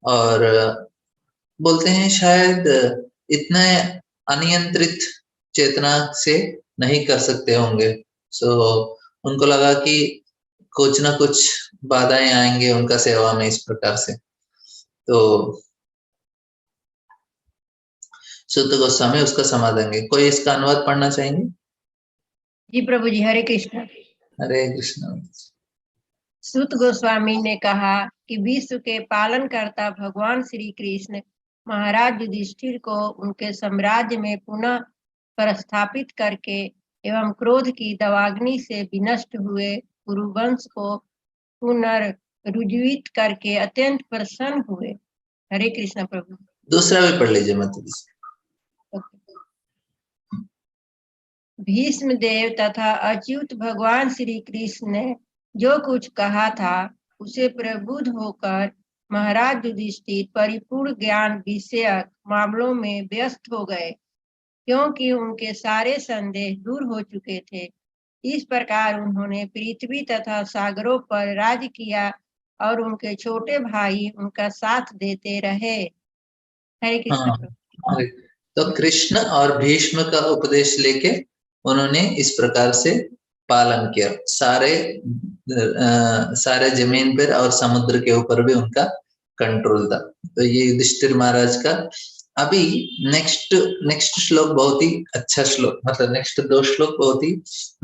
और बोलते हैं शायद इतने अनियंत्रित चेतना से नहीं कर सकते होंगे। सो उनको लगा कि कुछ ना कुछ बाधाएं आएंगे उनका सेवा में, इस प्रकार से। तो सुत गोस्वामी उसका समाधान देंगे। कोई इसका अनुवाद पढ़ना चाहेंगे? जी प्रभु जी, हरे कृष्ण। हरे कृष्ण। सुत गोस्वामी ने कहा कि विश्व के पालनकर्ता भगवान श्री कृष्ण महाराज युधिष्ठिर को उनके साम्राज्य में पुनः प्रस्थापित करके एवं क्रोध की दवाग्नि से विनष्ट हुए कुरुवंश को पुनर्जीवित करके अत्यंत प्रसन्न हुए। हरे कृष्ण प्रभु। दूसरा भी पढ़ लीजिए मतलब। भीष्म देव तथा अच्युत भगवान श्री कृष्ण ने जो कुछ कहा था उसे प्रबुद्ध होकर महाराज युधिष्ठिर परिपूर्ण ज्ञान विषयक मामलों में व्यस्त हो गए, क्योंकि उनके सारे संदेह दूर हो चुके थे। इस प्रकार उन्होंने पृथ्वी तथा सागरों पर राज किया और उनके छोटे भाई उनका साथ देते रहे। हरे कृष्ण हाँ, प्रभु। तो कृष्ण और भीष्म का उपदेश लेके उन्होंने इस प्रकार से पालन किया। सारे जमीन पर और समुद्र के ऊपर भी उनका कंट्रोल था। तो ये युधिष्ठिर महाराज का। अभी नेक्स्ट श्लोक बहुत ही अच्छा श्लोक, मतलब नेक्स्ट 2 श्लोक बहुत ही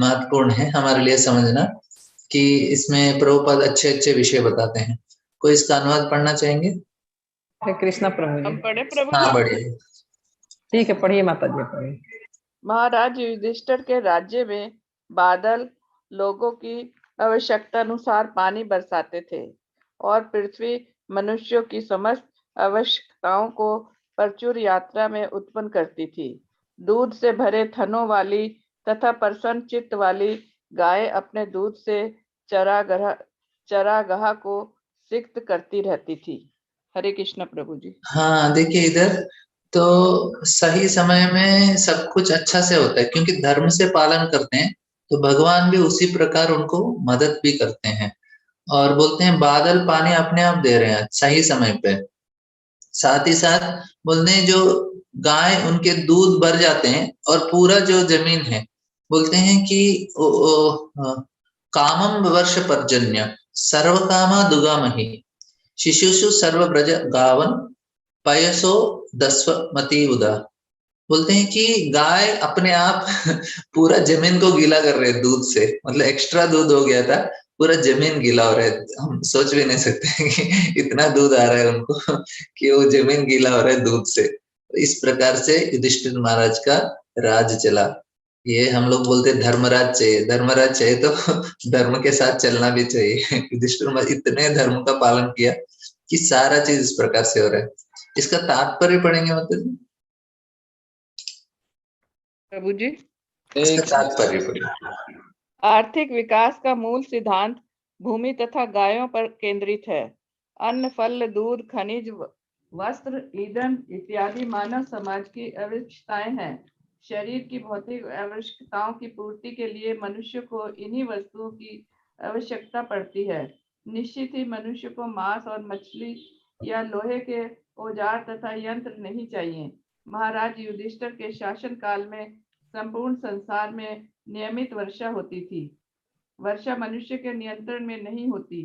महत्वपूर्ण है हमारे लिए समझना, कि इसमें प्रभुपाद अच्छे विषय बताते हैं। कोई इसका अनुवाद पढ़ना चाहेंगे? हरे कृष्णा प्रभु हम जी। पढ़े प्रभु हाँ, जी? बढ़िया। ठीक है, पढ़िए माता जी, पढ़िए। महाराज युधिष्ठिर के राज्य में बादल लोगों की आवश्यकता अनुसार पानी बरसाते थे और पृथ्वी मनुष्यों की समस्त आवश्यकताओं को प्रचुर यात्रा में उत्पन्न करती थी। दूध से भरे थनों वाली तथा प्रसन्न चित्त वाली गाय अपने दूध से चरागाह को सिक्त करती रहती थी। हरे कृष्ण प्रभु जी। हाँ, देखिए इधर तो सही समय में सब कुछ अच्छा से होता है, क्योंकि धर्म से पालन करते हैं तो भगवान भी उसी प्रकार उनको मदद भी करते हैं। और बोलते हैं बादल पानी अपने आप दे रहे हैं सही समय पे। साथ ही साथ बोलते हैं जो गाय उनके दूध भर जाते हैं और पूरा जो जमीन है, बोलते हैं कि कामम वर्ष पर्जन्य सर्व कामा दुगामही शिशुषु सर्व ब्रज गावन पयसो दस्वमती उदा। बोलते हैं कि गाय अपने आप पूरा जमीन को गीला कर रहे हैं दूध से, मतलब एक्स्ट्रा दूध हो गया था, पूरा जमीन गीला हो रहा है। हम सोच भी नहीं सकते कि इतना दूध आ रहा है उनको कि वो जमीन गीला हो रहा है दूध से। इस प्रकार से युधिष्ठिर महाराज का राज चला। ये हम लोग बोलते हैं धर्मराज चाहिए, धर्मराज चाहिए तो धर्म के साथ चलना भी चाहिए। युधिष्ठिर महाराज इतने धर्म का पालन किया कि सारा चीज इस प्रकार से हो रहा है। इसका तात्पर्य पढ़ेंगे मतलब प्रभु जी, इसका तात्पर्य पढ़िए। आर्थिक विकास का मूल सिद्धांत भूमि तथा गायों पर केंद्रित है। अन्न, फल, दूध, खनिज, वस्त्र, ईंधन इत्यादि मानव समाज की आवश्यकताएं हैं। शरीर की भौतिक आवश्यकताओं की पूर्ति के लिए मनुष्य को इन्हीं वस्तुओं की आवश्यकता पड़ती है। निश्चित ही मनुष्य को मांस और मछली या लोहे के औजार तथा यंत्र नहीं चाहिए। महाराज युधिष्ठिर के शासन काल में संपूर्ण संसार में नियमित वर्षा होती थी। वर्षा मनुष्य के नियंत्रण में नहीं होती।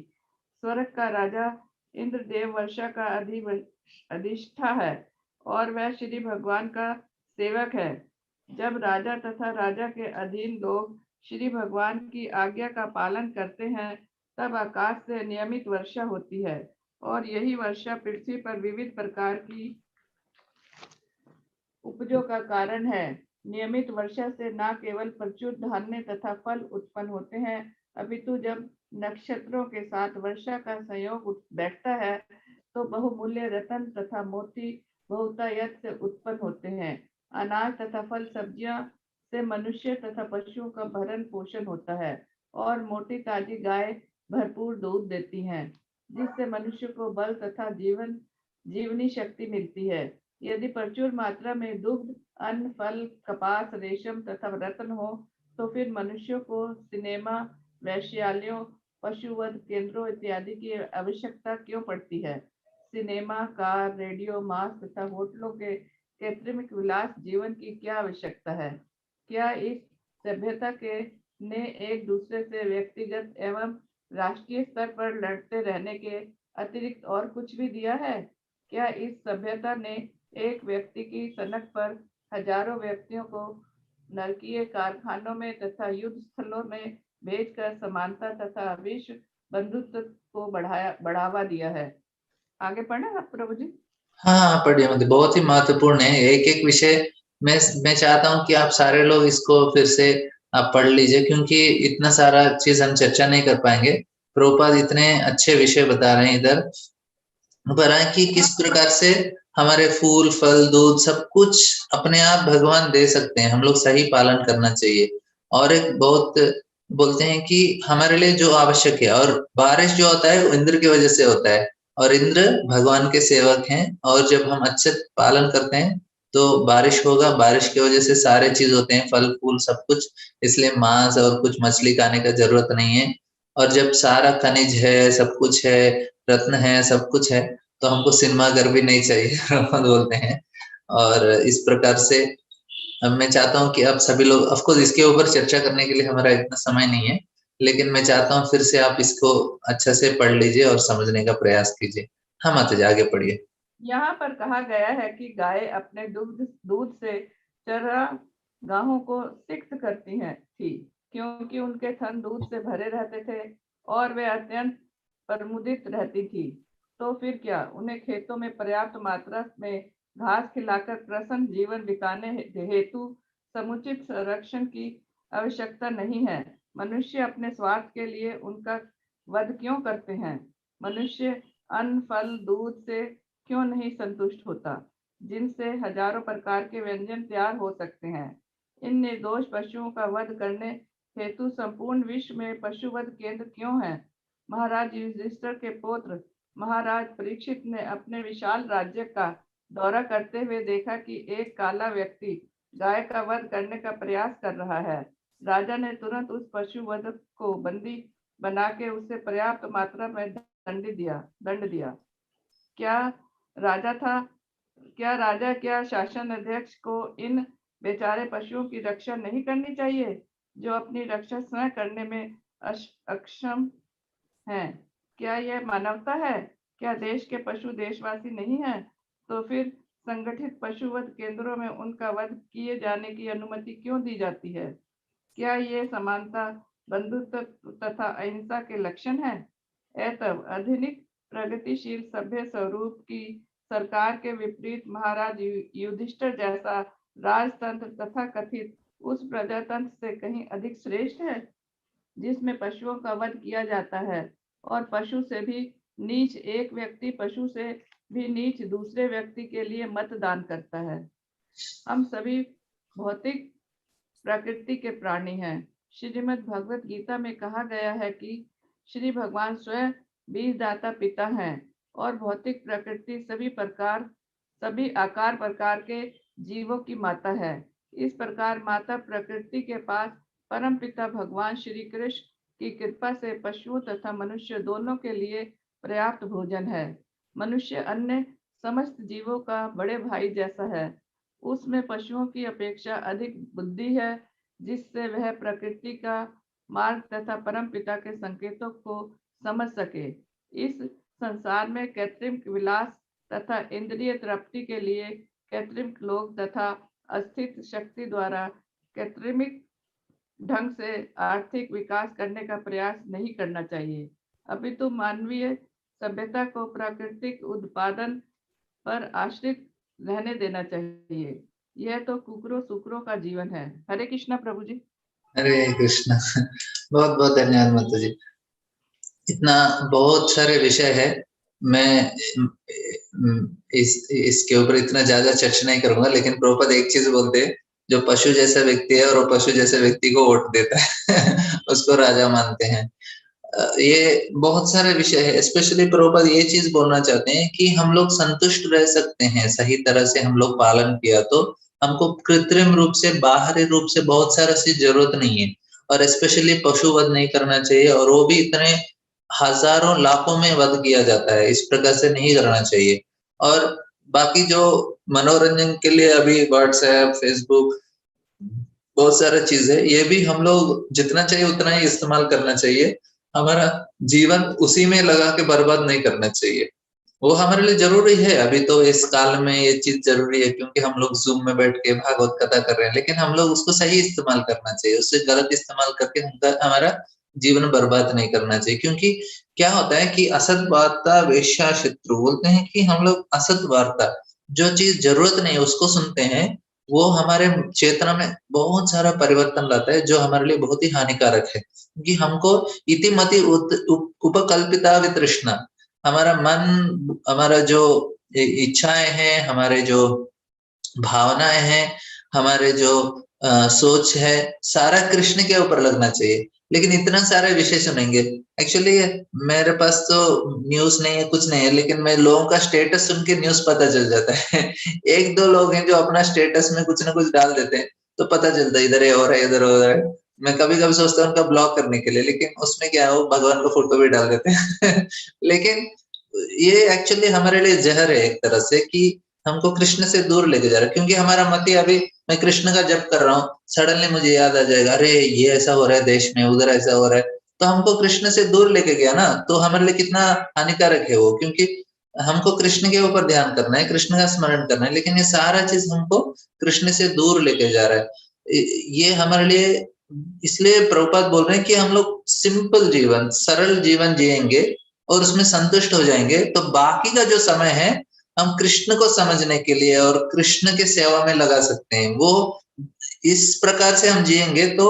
स्वर्ग का राजा इंद्रदेव वर्षा का अधिष्ठा है और वह श्री भगवान का सेवक है। जब राजा तथा राजा के अधीन लोग श्री भगवान की आज्ञा का पालन करते हैं, तब आकाश से नियमित वर्षा होती है और यही वर्षा पृथ्वी पर विविध प्रकार की उपजों का कारण है। नियमित वर्षा से न केवल प्रचुर धान्य तथा फल उत्पन्न होते हैं, अपितु जब नक्षत्रों के साथ वर्षा का संयोग बैठता है तो बहुमूल्य रत्न तथा मोती बहुतायत से उत्पन्न होते हैं। अनाज तथा फल सब्जियां से मनुष्य तथा पशुओं का भरण पोषण होता है और मोटी ताजी गाय भरपूर दूध देती हैं, जिससे मनुष्य को बल तथा जीवनी शक्ति मिलती है। यदि प्रचुर मात्रा में दुग्ध, अन्न, फल, कपास, रेशम तथा रत्न हो तो फिर मनुष्यों को सिनेमा, वैश्यालयों, पशुवध केंद्रों इत्यादि की आवश्यकता क्यों पड़ती है? सिनेमा, कार, रेडियो, मांस तथा होटलों के कृत्रिम विलास जीवन की क्या आवश्यकता है? क्या इस सभ्यता के ने एक दूसरे से व्यक्तिगत एवं राष्ट्रीय स्तर पर लड़ते रहने के अतिरिक्त और कुछ भी दिया है? क्या इस सभ्यता ने एक व्यक्ति की सनक पर हजारों व्यक्तियों को नरकीय कारखानों में तथा युद्ध स्थलों में भेजकर समानता तथा विश्व बंधुत्व को बढ़ावा दिया है? आगे पढ़ना आप प्रभु जी। हाँ, पढ़िए, मतलब बहुत ही महत्वपूर्ण है। एक एक विषय मैं चाहता हूँ कि आप सारे लोग इसको फिर से आप पढ़ लीजिए, क्योंकि इतना सारा चीज हम चर्चा नहीं कर पाएंगे। प्रभुपाद इतने अच्छे विषय बता रहे हैं इधर पर कि किस प्रकार से हमारे फूल, फल, दूध सब कुछ अपने आप भगवान दे सकते हैं, हम लोग सही पालन करना चाहिए। और एक बहुत बोलते हैं कि हमारे लिए जो आवश्यक है, और बारिश जो होता है वो इंद्र की वजह से होता है, और इंद्र भगवान के सेवक हैं, और जब हम अच्छे पालन करते हैं तो बारिश होगा, बारिश की वजह से सारे चीज होते हैं, फल फूल सब कुछ, इसलिए मांस और कुछ मछली खाने का जरूरत नहीं है। और जब सारा खनिज है, सब कुछ है, रत्न है, सब कुछ है, तो हमको सिनेमा घर भी नहीं चाहिए बोलते हैं। और इस प्रकार से अब मैं चाहता हूँ कि अब सभी लोग, ऑफ कोर्स इसके ऊपर चर्चा करने के लिए हमारा इतना समय नहीं है, लेकिन मैं चाहता हूँ फिर से आप इसको अच्छा से पढ़ लीजिए और समझने का प्रयास कीजिए। हाँ माता जी, आगे पढ़िए। यहाँ पर कहा गया है कि गाय अपने दूध से चरागाहों को सिक्त करती हैं थी, क्योंकि उनके थन दूध से भरे रहते थे और वे अत्यंत प्रमुदित रहती थी। तो फिर क्या उन्हें खेतों में पर्याप्त मात्रा में घास खिलाकर प्रसन्न जीवन बिताने हेतु समुचित संरक्षण की आवश्यकता नहीं है? मनुष्य अपने स्वार्थ के लिए उनका वध क्यों करते हैं? मनुष्य अन्न, फल, दूध से क्यों नहीं संतुष्ट होता, जिनसे हजारों प्रकार के व्यंजन तैयार हो सकते हैं? इन निर्दोष पशुओं का वध करने हेतु संपूर्ण विश्व में पशुवध केंद्र क्यों है? महाराज युधिष्ठिर के पुत्र महाराज परीक्षित ने अपने विशाल राज्य का दौरा करते हुए देखा कि एक काला व्यक्ति गाय का वध करने का प्रयास कर रहा है। राजा ने तुरंत उस पशुवध को बंदी बना के उसे पर्याप्त मात्रा में दंड दिया। क्या राजा शासन अध्यक्ष को इन बेचारे पशुओं की रक्षा नहीं करनी चाहिए, जो अपनी रक्षा स्वयं करने में अक्षम हैं? क्या यह मानवता है? क्या देश के पशु देशवासी नहीं हैं? तो फिर संगठित पशुवध केंद्रों में उनका वध किए जाने की अनुमति क्यों दी जाती है? क्या ये समानता, बंधुत्व तथा अहिंसा के लक्षण है? एतब आधुनिक प्रगतिशील सभ्य स्वरूप की सरकार के विपरीत महाराज युधिष्ठिर जैसा राजतंत्र तथा कथित उस प्रजातंत्र से कहीं अधिक श्रेष्ठ है, जिसमें पशुओं का वध किया जाता है और पशु से भी नीच एक व्यक्ति पशु से भी नीच दूसरे व्यक्ति के लिए मतदान करता है। हम सभी भौतिक प्रकृति के प्राणी हैं। श्रीमद् भगवत गीता में कहा गया है कि श्री भगवान स्वयं बीजदाता पिता हैं और भौतिक प्रकृति सभी आकार प्रकार के जीवों की माता है। इस प्रकार माता प्रकृति के पास परम पिता भगवान श्री कृष्ण की कृपा से पशुओं तथा मनुष्य दोनों के लिए पर्याप्त भोजन है। मनुष्य अन्य समस्त जीवों का बड़े भाई जैसा है। उसमें पशुओं की अपेक्षा अधिक बुद्धि है, जिससे वह प्रकृति का मार्ग तथा परम पिता के संकेतों को समझ सके। इस संसार में कृत्रिम विलास तथा इंद्रिय तृप्ति के लिए कृत्रिम लोग तथा अस्थित शक्ति द्वारा कृत्रिमिक ढंग से आर्थिक विकास करने का प्रयास नहीं करना चाहिए, अपितु मानवीय सभ्यता को प्राकृतिक उत्पादन पर आश्रित रहने देना चाहिए। यह तो कुकरों सुकरों का जीवन है। हरे कृष्णा प्रभु जी। हरे कृष्णा। बहुत बहुत धन्यवाद माता जी। इतना बहुत सारे विषय है, मैं इसके ऊपर इतना ज्यादा चर्चा नहीं करूंगा, लेकिन प्रभुपाद एक चीज बोलते हैं, जो पशु जैसा व्यक्ति है और वो पशु जैसे व्यक्ति को वोट देता है उसको राजा मानते हैं। ये बहुत सारे विषय है। स्पेशली प्रभुपाद ये चीज बोलना चाहते हैं कि हम लोग संतुष्ट रह सकते हैं, सही तरह से हम लोग पालन किया तो हमको कृत्रिम रूप से, बाहरी रूप से बहुत सारा चीज जरूरत नहीं है। और स्पेशली पशु वध नहीं करना चाहिए, और वो भी इतने हजारों लाखों में वध किया जाता है, इस प्रकार से नहीं करना चाहिए। और बाकी जो मनोरंजन के लिए अभी व्हाट्सएप, फेसबुक, बहुत सारा चीज है, ये भी हम लोग जितना चाहिए उतना ही इस्तेमाल करना चाहिए। हमारा जीवन उसी में लगा के बर्बाद नहीं करना चाहिए। वो हमारे लिए जरूरी है, अभी तो इस काल में ये चीज जरूरी है, क्योंकि हम लोग जूम में बैठ के भागवत कथा कर रहे हैं, लेकिन हम लोग उसको सही इस्तेमाल करना चाहिए। उससे गलत इस्तेमाल करके हमारा जीवन बर्बाद नहीं करना चाहिए। क्योंकि क्या होता है कि असत वार्ता वेश्या शत्रु, बोलते हैं कि हम लोग असत वार्ता, जो चीज जरूरत नहीं उसको सुनते हैं, वो हमारे चेतना में बहुत सारा परिवर्तन लाता है, जो हमारे लिए बहुत ही हानिकारक है। क्योंकि हमको इतिमति उपकल्पिता वितृष्णा, हमारा मन, हमारा जो इच्छाएं हैं, हमारे जो भावनाएं हैं, हमारे जो सोच है, सारा कृष्ण के ऊपर लगना चाहिए। लेकिन इतना सारे विषय सुनेंगे। एक्चुअली मेरे पास तो न्यूज़ नहीं है, कुछ नहीं है, लेकिन मैं लोगों का स्टेटस सुन के न्यूज़ पता चल जाता है। 1-2 लोग हैं जो अपना स्टेटस में कुछ ना कुछ डाल देते हैं, तो पता चलता है इधर ये हो रहा है, इधर हो रहा है। मैं कभी-कभी सोचता हूँ उनका ब्लॉक करने के लिए, लेकिन उसमें क्या है वो भगवान का फोटो भी डाल देते हैं। लेकिन ये एक्चुअली हमारे लिए ज़हर है एक तरह से कि हमको कृष्ण से दूर लेके जा रहा है, क्योंकि हमारा मत ही अभी मैं कृष्ण का जप कर रहा हूँ, सडनली मुझे याद आ जाएगा, अरे ये ऐसा हो रहा है देश में, उधर ऐसा हो रहा है, तो हमको कृष्ण से दूर लेके गया ना, तो हमारे लिए कितना हानिकारक है वो, क्योंकि हमको कृष्ण के ऊपर ध्यान करना है, कृष्ण का स्मरण करना है, लेकिन ये सारा चीज हमको कृष्ण से दूर लेके जा रहा है। ये हमारे लिए, इसलिए प्रभुपाद बोल रहे हैं कि हम लोग सिंपल जीवन, सरल जीवन जिएंगे और उसमें संतुष्ट हो जाएंगे, तो बाकी का जो समय है हम कृष्ण को समझने के लिए और कृष्ण के सेवा में लगा सकते हैं। वो इस प्रकार से हम जिएंगे तो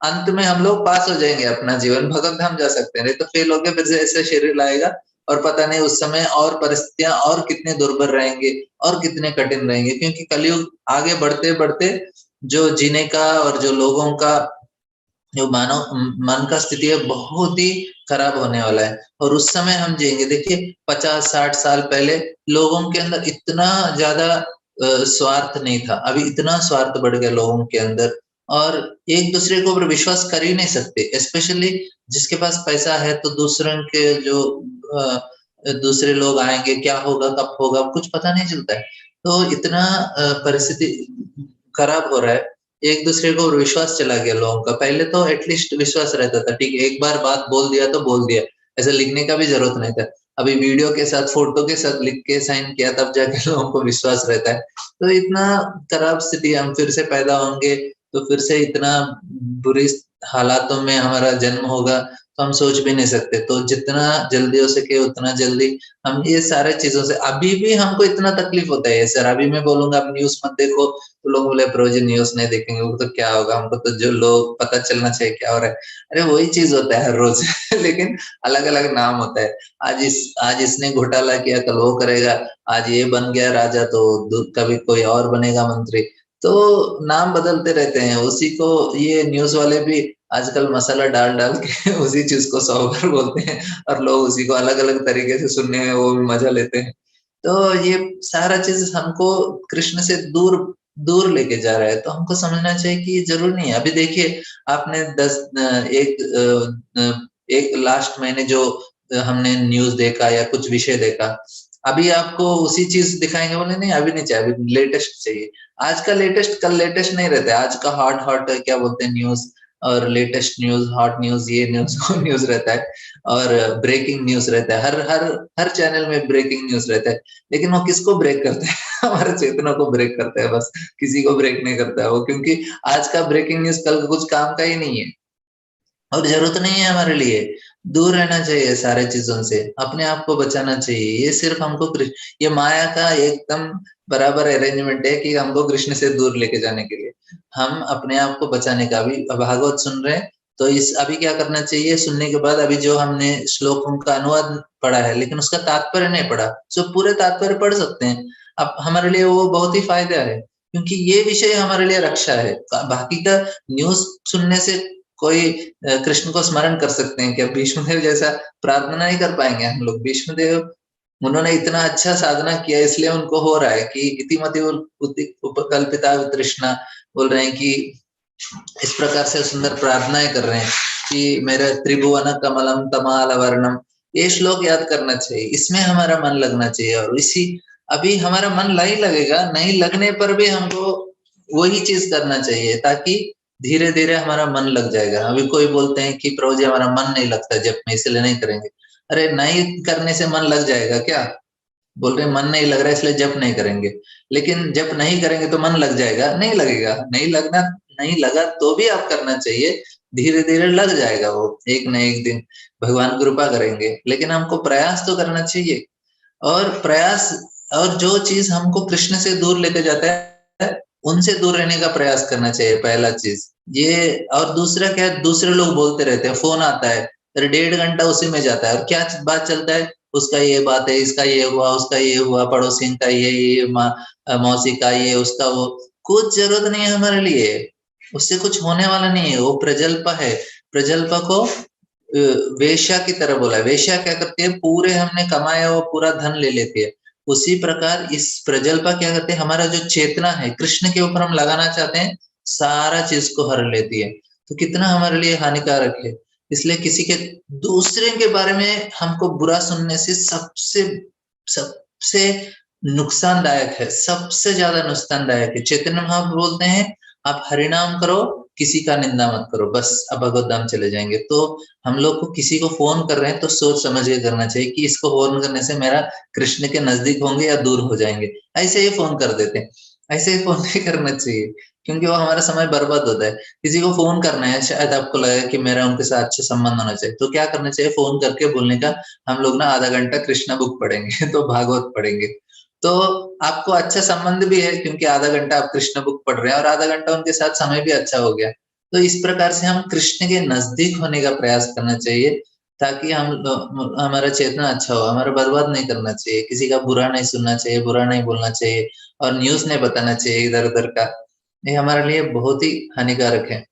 अंत में हम लोग पास हो जाएंगे, अपना जीवन भगवत धाम जा सकते हैं। नहीं तो फेल होके फिर से ऐसे शरीर लाएगा और पता नहीं उस समय और परिस्थितियां और कितने दुर्भर रहेंगे और कितने कठिन रहेंगे, क्योंकि कलयुग आगे बढ़ते बढ़ते जो जीने का और जो लोगों का जो मानव मन का स्थिति है बहुत ही खराब होने वाला है, और उस समय हम जिएंगे। देखिए 50-60 साल पहले लोगों के अंदर इतना ज्यादा स्वार्थ नहीं था, अभी इतना स्वार्थ बढ़ गया लोगों के अंदर, और एक दूसरे के ऊपर विश्वास कर ही नहीं सकते। स्पेशली जिसके पास पैसा है तो दूसरों के जो दूसरे लोग आएंगे, क्या होगा कब होगा कुछ पता नहीं चलता है। तो इतना परिस्थिति खराब हो रहा है, एक दूसरे को विश्वास चला गया लोगों का। पहले तो एटलीस्ट विश्वास रहता था, ठीक है एक बार बात बोल दिया तो बोल दिया, ऐसा लिखने का भी जरूरत नहीं था। अभी वीडियो के साथ फोटो के साथ लिख के साइन किया तब जाके लोगों को विश्वास रहता है। तो इतना खराब स्थिति, हम फिर से पैदा होंगे तो फिर से इतना बुरी हालातों में हमारा जन्म होगा तो हम सोच भी नहीं सकते। तो जितना जल्दी हो सके उतना जल्दी हम ये सारे चीजों से, अभी भी हमको इतना तकलीफ होता है सर, अभी मैं बोलूंगा आप न्यूज मत देखो तो लोग बोले प्रभु जी न्यूज नहीं देखेंगे वो तो क्या होगा, हमको तो जो लोग पता चलना चाहिए क्या हो रहा है। अरे वही चीज होता है हर रोज लेकिन अलग अलग नाम होता है। आज इसने घोटाला किया कल वो करेगा, आज ये बन गया राजा तो कभी कोई और बनेगा मंत्री, तो नाम बदलते रहते हैं उसी को। ये न्यूज वाले भी आजकल मसाला डाल डाल के उसी चीज को 100 बार बोलते हैं और लोग उसी को अलग अलग तरीके से सुनने में वो भी मजा लेते हैं। तो ये सारा चीज हमको कृष्ण से दूर दूर लेके जा रहा है, तो हमको समझना चाहिए कि ये जरूर नहीं है। अभी देखिए आपने एक लास्ट महीने जो हमने न्यूज देखा या कुछ विषय देखा, अभी आपको उसी चीज दिखाएंगे, बोले नहीं अभी नहीं चाहिए, अभी लेटेस्ट चाहिए। आज का लेटेस्ट कल लेटेस्ट नहीं रहता है, आज का हॉट हॉट क्या बोलते हैं न्यूज, और लेटेस्ट न्यूज, हॉट न्यूज, ये न्यूज वो न्यूज रहता है, और ब्रेकिंग न्यूज रहता है, हर हर हर चैनल में ब्रेकिंग न्यूज रहता है। लेकिन वो किसको ब्रेक करते हैं हमारे चेतनों को ब्रेक करता है बस, किसी को ब्रेक नहीं करता है वो, क्योंकि आज का ब्रेकिंग न्यूज कल का कुछ काम का ही नहीं है और जरूरत नहीं है हमारे लिए। दूर रहना चाहिए सारे चीजों से, अपने आप को बचाना चाहिए। ये सिर्फ हमको ये माया का एकदम बराबर अरेंजमेंट है कि हमको कृष्ण से दूर लेके जाने के लिए, हम अपने आप को बचाने का। अभी भागवत सुन रहे हैं तो इस अभी क्या करना चाहिए, सुनने के बाद अभी जो हमने श्लोकों का अनुवाद पढ़ा है लेकिन उसका तात्पर्य नहीं पढ़ा, जो पूरे तात्पर्य पढ़ सकते हैं। अब हमारे लिए वो बहुत ही फायदा है, क्योंकि ये विषय हमारे लिए रक्षा है। बाकी का न्यूज सुनने से कोई कृष्ण को स्मरण कर सकते हैं क्या? भीष्मदेव जैसा प्रार्थना नहीं कर पाएंगे हम लोग। भीष्मदेव उन्होंने इतना अच्छा साधना किया इसलिए उनको हो रहा है कि इतिमति उपकल्पिता तृष्णा, बोल रहे हैं कि इस प्रकार से सुंदर प्रार्थनाएं कर रहे हैं कि मेरे त्रिभुवन कमलम तमाल वर्णम, ये श्लोक याद करना चाहिए, इसमें हमारा मन लगना चाहिए। और इसी अभी हमारा मन नहीं लगेगा, नहीं लगने पर भी हमको वही चीज करना चाहिए, ताकि धीरे धीरे हमारा मन लग जाएगा। अभी कोई बोलते हैं कि प्रभु जी हमारा मन नहीं लगता जब में, इसलिए नहीं करेंगे। अरे नहीं करने से मन लग जाएगा क्या? बोल रहे मन नहीं लग रहा है इसलिए जप नहीं करेंगे, लेकिन जप नहीं करेंगे तो मन लग जाएगा? नहीं लगेगा। नहीं लगना, नहीं लगा तो भी आप करना चाहिए, धीरे धीरे लग जाएगा वो, एक न एक दिन भगवान कृपा करेंगे। लेकिन हमको प्रयास तो करना चाहिए, और प्रयास, और जो चीज हमको कृष्ण से दूर लेके जाता है उनसे दूर रहने का प्रयास करना चाहिए, पहला चीज ये। और दूसरा क्या है, दूसरे लोग बोलते रहते हैं, फोन आता है, 1.5 घंटा उसी में जाता है, और क्या बात चलता है, उसका ये बात है, इसका ये हुआ, उसका ये हुआ, पड़ोसी का ये मौसी का ये, उसका वो। कुछ जरूरत नहीं है हमारे लिए, उससे कुछ होने वाला नहीं है, वो प्रजल्प है। प्रजल्पा को वेश्या की तरह बोला है। वेश्या क्या करती है, पूरे हमने कमाया वो पूरा धन ले लेती है। उसी प्रकार इस प्रजल्पा क्या करते हैं, हमारा जो चेतना है कृष्ण के ऊपर हम लगाना चाहते हैं, सारा चीज को हर लेती है। तो कितना हमारे लिए हानिकारक है। इसलिए किसी के दूसरे के बारे में हमको बुरा सुनने से सबसे सबसे नुकसानदायक है, सबसे ज्यादा नुकसानदायक है। चैतन्य महाप्रभु बोलते हैं आप हरिनाम करो, किसी का निंदा मत करो, बस अब भगवत धाम चले जाएंगे। तो हम लोग को किसी को फोन कर रहे हैं तो सोच समझ के करना चाहिए कि इसको फोन करने से मेरा कृष्ण के नजदीक होंगे या दूर हो जाएंगे। ऐसे ही फोन कर देते हैं, ऐसे ही फोन नहीं करना चाहिए, क्योंकि वो हमारा समय बर्बाद होता है। किसी को फोन करना है, शायद आपको लगे कि मेरा उनके साथ अच्छा संबंध होना चाहिए, तो क्या करना चाहिए, फोन करके बोलने का हम लोग ना आधा घंटा कृष्णा बुक पढ़ेंगे तो भागवत पढ़ेंगे। तो आपको अच्छा संबंध भी है, क्योंकि आधा घंटा आप कृष्ण बुक पढ़ रहे हैं और आधा घंटा उनके साथ समय भी अच्छा हो गया। तो इस प्रकार से हम कृष्ण के नजदीक होने का प्रयास करना चाहिए, ताकि हम हमारा चेतना अच्छा हो। हमारा बर्बाद नहीं करना चाहिए, किसी का बुरा नहीं सुनना चाहिए, बुरा नहीं बोलना चाहिए, और न्यूज नहीं बताना चाहिए इधर उधर का। ये हमारे लिए बहुत ही हानिकारक है,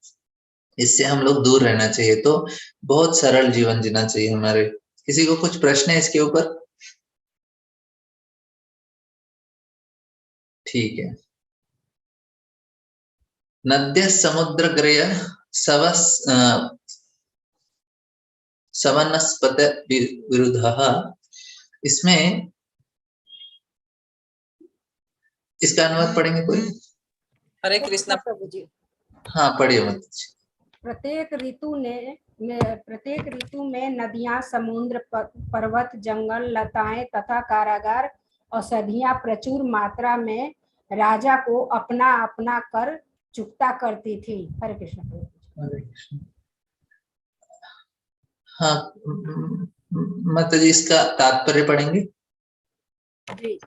इससे हम लोग दूर रहना चाहिए। तो बहुत सरल जीवन जीना चाहिए हमारे। किसी को कुछ प्रश्न है इसके ऊपर? ठीक है। नद्य समुद्रग्रय सवनस्पत विरुद्धः, इसमें इसका अनुवाद पढ़ेंगे कोई? हरे कृष्णा प्रभु जी। हाँ पढ़िए मत। प्रत्येक ऋतु में नदियां, समुद्र, पर्वत, जंगल, लताएं तथा कारागार औषधियां प्रचुर मात्रा में राजा को अपना अपना कर चुकता करती थी। हरे कृष्ण। हाँ मत जी, इसका तात्पर्य पढ़ेंगे जी।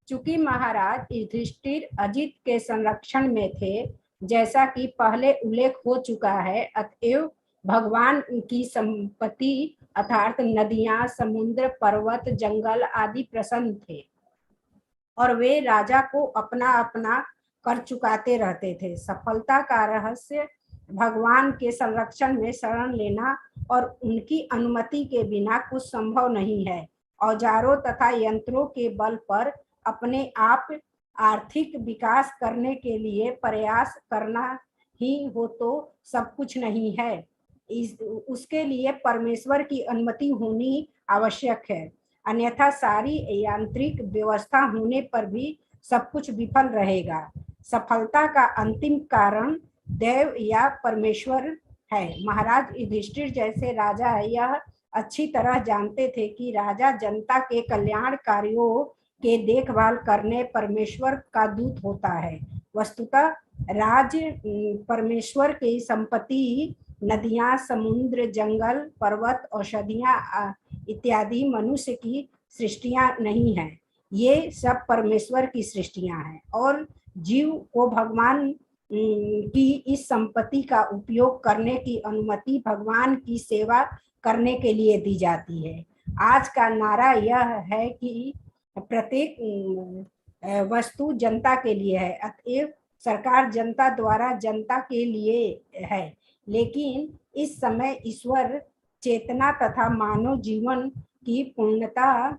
चूंकि महाराज युधिष्ठिर अजित के संरक्षण में थे, जैसा कि पहले उल्लेख हो चुका है, अतएव भगवान की संपत्ति अर्थात नदियां, समुद्र, पर्वत, जंगल आदि प्रसन्न थे और वे राजा को अपना अपना कर चुकाते रहते थे। सफलता का रहस्य भगवान के संरक्षण में शरण लेना और उनकी अनुमति के बिना कुछ संभव नहीं है। औजारों तथा यंत्रों के बल पर अपने आप आर्थिक विकास करने के लिए प्रयास करना ही हो तो सब कुछ नहीं है। उसके लिए परमेश्वर की अनुमति होनी आवश्यक है, अन्यथा सारी यांत्रिक व्यवस्था होने पर भी सब कुछ विफल रहेगा। सफलता का अंतिम कारण देव या परमेश्वर है। महाराज युधिष्ठिर जैसे राजा यह अच्छी तरह जानते थे कि राजा जनता के कल्याण कार्यों के देखभाल करने परमेश्वर का दूत होता है। वस्तुतः राज परमेश्वर की संपत्ति नदियां, समुद्र, जंगल, पर्वत, औषधियां इत्यादि मनुष्य की सृष्टियां नहीं है, ये सब परमेश्वर की सृष्टियां हैं और जीव को भगवान की इस संपत्ति का उपयोग करने की अनुमति भगवान की सेवा करने के लिए दी जाती है। आज का नारा यह है कि प्रत्येक वस्तु जनता के लिए है, अतएव सरकार जनता द्वारा जनता के लिए है। लेकिन इस समय ईश्वर चेतना तथा मानव जीवन की पूर्णता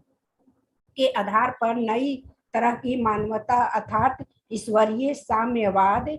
के आधार पर नई तरह की मानवता अर्थात ईश्वरीय साम्यवाद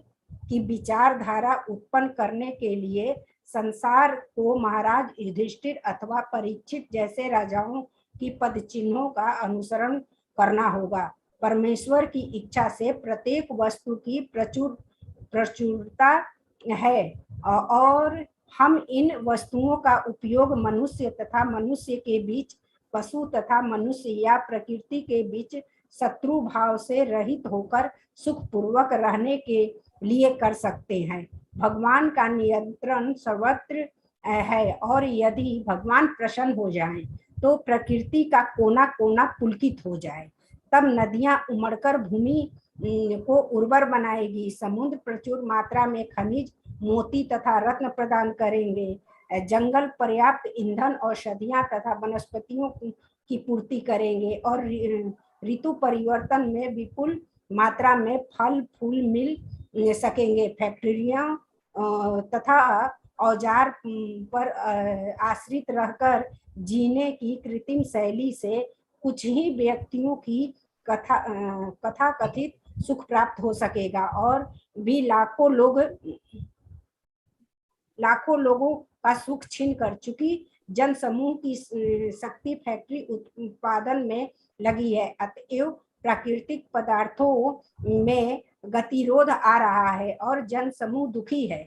की विचारधारा उत्पन्न करने के लिए संसार को महाराज युधिष्ठिर अथवा परीक्षित जैसे राजाओं की पद चिन्हों का अनुसरण करना होगा। परमेश्वर की इच्छा से प्रत्येक वस्तु की प्रचुरता है और हम इन वस्तुओं का उपयोग मनुष्य तथा मनुष्य के बीच, पशु तथा मनुष्य या प्रकृति के बीच शत्रु भाव से रहित होकर सुखपूर्वक रहने के लिए कर सकते हैं। भगवान का नियंत्रण सर्वत्र है और यदि भगवान प्रसन्न हो जाएं तो प्रकृति का कोना कोना पुलकित हो जाए। तब नदियां उमड़कर भूमि को उर्वर बनाएगी, समुद्र प्रचुर मात्रा में खनिज, मोती तथा रत्न प्रदान करेंगे, जंगल पर्याप्त ईंधन, औषधियां तथा वनस्पतियों की पूर्ति करेंगे और ऋतु परिवर्तन में विपुल मात्रा में फल फूल मिल सकेंगे। फैक्ट्रियां तथा औजार पर आश्रित रहकर जीने की कृत्रिम शैली से कुछ ही व्यक्तियों की कथा कथित सुख प्राप्त हो सकेगा और भी लाखों लोगों का सुख छीन कर चुकी जन समूह की शक्ति फैक्ट्री उत्पादन में लगी है। अतएव प्राकृतिक पदार्थों में गतिरोध आ रहा है और जन समूह दुखी है।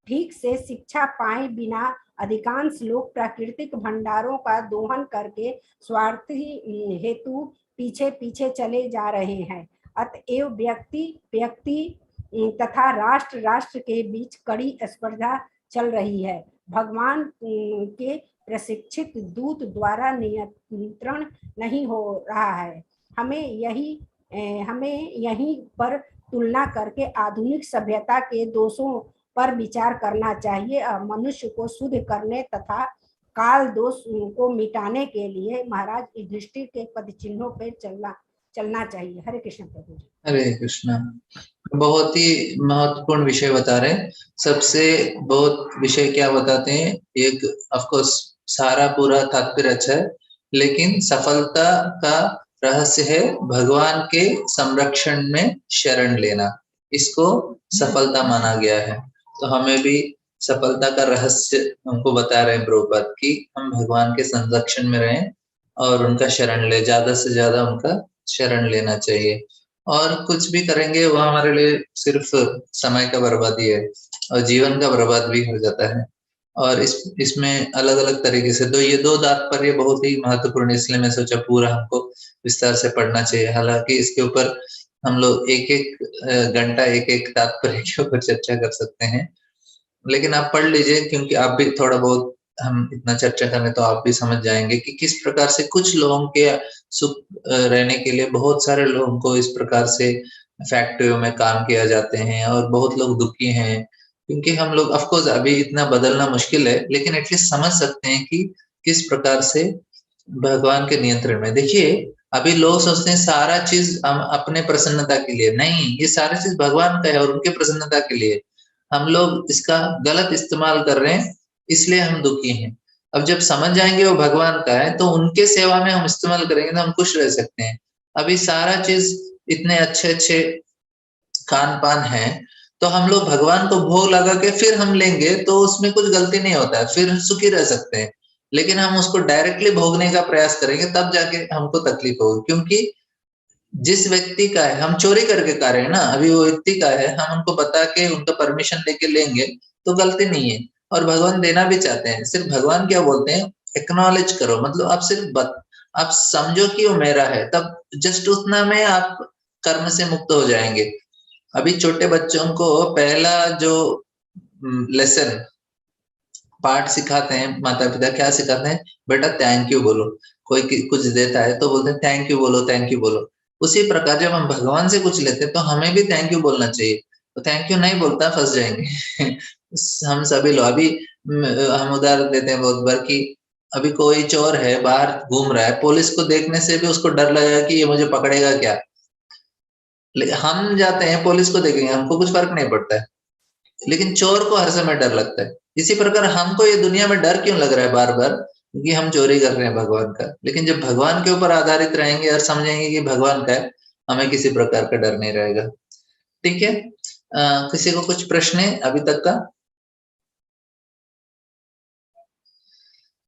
ठीक से शिक्षा पाए बिना अधिकांश लोग प्राकृतिक भंडारों का दोहन करके स्वार्थी हेतु पीछे पीछे चले जा रहे हैं। अतएव व्यक्ति तथा राष्ट्र के बीच कड़ी स्पर्धा चल रही है। भगवान के प्रशिक्षित दूत द्वारा नियंत्रण नहीं हो रहा है। हमें यहीं पर तुलना करके आधुनिक सभ्यता के दोषों पर विचार करना चाहिए और मनुष्य को शुद्ध करने तथा काल दोष को मिटाने के लिए महाराज युधिष्ठिर के पद चिन्हों पर चलना चाहिए। हरे कृष्ण प्रभु जी। हरे कृष्णा। बहुत ही महत्वपूर्ण विषय बता रहे हैं। सबसे बहुत विषय क्या बताते हैं, एक ऑफकोर्स सारा पूरा तात्पर्य अच्छा है, लेकिन सफलता का रहस्य है भगवान के संरक्षण में शरण लेना, इसको सफलता माना गया है। तो हमें भी सफलता का रहस्य हमको बता रहे हैं प्रभुपाद कि हम भगवान के संरक्षण में रहें और उनका शरण ले, ज्यादा से ज्यादा उनका शरण लेना चाहिए। और कुछ भी करेंगे वो हमारे लिए सिर्फ समय का बर्बादी है और जीवन का बर्बाद भी हो जाता है। और इसमें अलग अलग तरीके से तो ये दो तात्पर्य बहुत ही महत्वपूर्ण, इसलिए मैं सोचा पूरा हमको विस्तार से पढ़ना चाहिए। हालांकि इसके ऊपर हम लोग एक एक घंटा एक एक तात्पर्य के ऊपर चर्चा कर सकते हैं, लेकिन आप पढ़ लीजिए, क्योंकि आप भी थोड़ा बहुत, हम इतना चर्चा करें तो आप भी समझ जाएंगे कि किस प्रकार से कुछ लोगों के सुख रहने के लिए बहुत सारे लोगों को इस प्रकार से फैक्ट्रियों में काम किया जाते हैं और बहुत लोग दुखी हैं। क्योंकि हम लोग ऑफकोर्स अभी इतना बदलना मुश्किल है, लेकिन एटलीस्ट समझ सकते हैं कि किस प्रकार से भगवान के नियंत्रण में। देखिए अभी लोग सोचते हैं सारा चीज हम अपने प्रसन्नता के लिए, नहीं, ये सारा चीज भगवान का है और उनके प्रसन्नता के लिए। हम लोग इसका गलत इस्तेमाल कर रहे हैं, इसलिए हम दुखी हैं। अब जब समझ जाएंगे वो भगवान का है तो उनके सेवा में हम इस्तेमाल करेंगे तो हम खुश रह सकते हैं। अभी सारा चीज इतने अच्छे अच्छे खान पान है, तो हम लोग भगवान को भोग लगा के फिर हम लेंगे तो उसमें कुछ गलती नहीं होता है, फिर सुखी रह सकते हैं। लेकिन हम उसको डायरेक्टली भोगने का प्रयास करेंगे तब जाके हमको तकलीफ होगी, क्योंकि जिस व्यक्ति का है, हम चोरी करके खा रहे हैं ना, अभी वो व्यक्ति का है, हम उनको बता के उनका परमिशन लेके लेंगे तो गलती नहीं है। और भगवान देना भी चाहते हैं, सिर्फ भगवान क्या बोलते हैं, एक्नॉलेज करो, मतलब आप सिर्फ आप समझो कि वो मेरा है, तब जस्ट उतना में आप कर्म से मुक्त हो जाएंगे। अभी छोटे बच्चों को पहला जो लेसन पाठ सिखाते हैं माता पिता, क्या सिखाते हैं, बेटा थैंक यू बोलो। कोई कुछ देता है तो बोलते हैं थैंक यू बोलो, थैंक यू बोलो। उसी प्रकार जब हम भगवान से कुछ लेते हैं तो हमें भी थैंक यू बोलना चाहिए। तो थैंक यू नहीं बोलता फंस जाएंगे हम सभी लोग। अभी हम उदाहरण देते हैं बहुत बार कि अभी कोई चोर है बाहर घूम रहा है, पुलिस को देखने से भी उसको डर लगेगा कि ये मुझे पकड़ेगा क्या। हम जाते हैं पुलिस को देखेंगे, हमको कुछ फर्क नहीं पड़ता है, लेकिन चोर को हर समय डर लगता है। इसी प्रकार हमको ये दुनिया में डर क्यों लग रहा है बार बार, क्योंकि हम चोरी कर रहे हैं भगवान का। लेकिन जब भगवान के ऊपर आधारित रहेंगे और समझेंगे कि भगवान का है, हमें किसी प्रकार का डर नहीं रहेगा। ठीक है, किसी को कुछ प्रश्न है अभी तक का?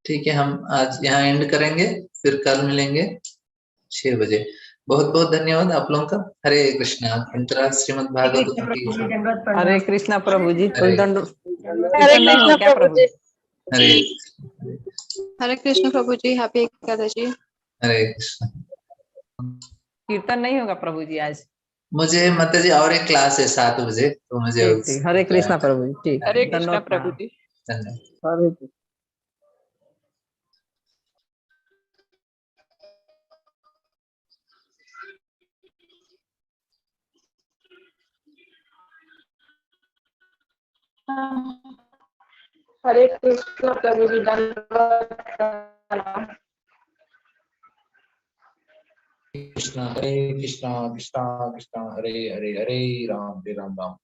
ठीक है, हम आज यहाँ एंड करेंगे, फिर कल मिलेंगे 6 बजे। बहुत बहुत धन्यवाद आप लोगों का। हरे कृष्णा। अंतरा श्रीमद् भागवत की। हरे कृष्णा प्रभु जी। हरे नहीं हो क्या प्रभु जी? हरे हरे कृष्ण प्रभु जी। हैप्पी एकादशी। हरे कृष्ण। कीर्तन नहीं होगा प्रभु जी आज? मुझे माता जी और एक क्लास है 7 बजे, तो मुझे ठीक। हरे कृष्णा प्रभु जी। ठीक, हरे कृष्णा धन्यवाद प्रभु जी। धन्यवाद। हरे कृष्ण प्रभु जी। धन्यवाद। कृष्णा हरे कृष्णा कृष्णा कृष्णा हरे हरे, हरे राम राम।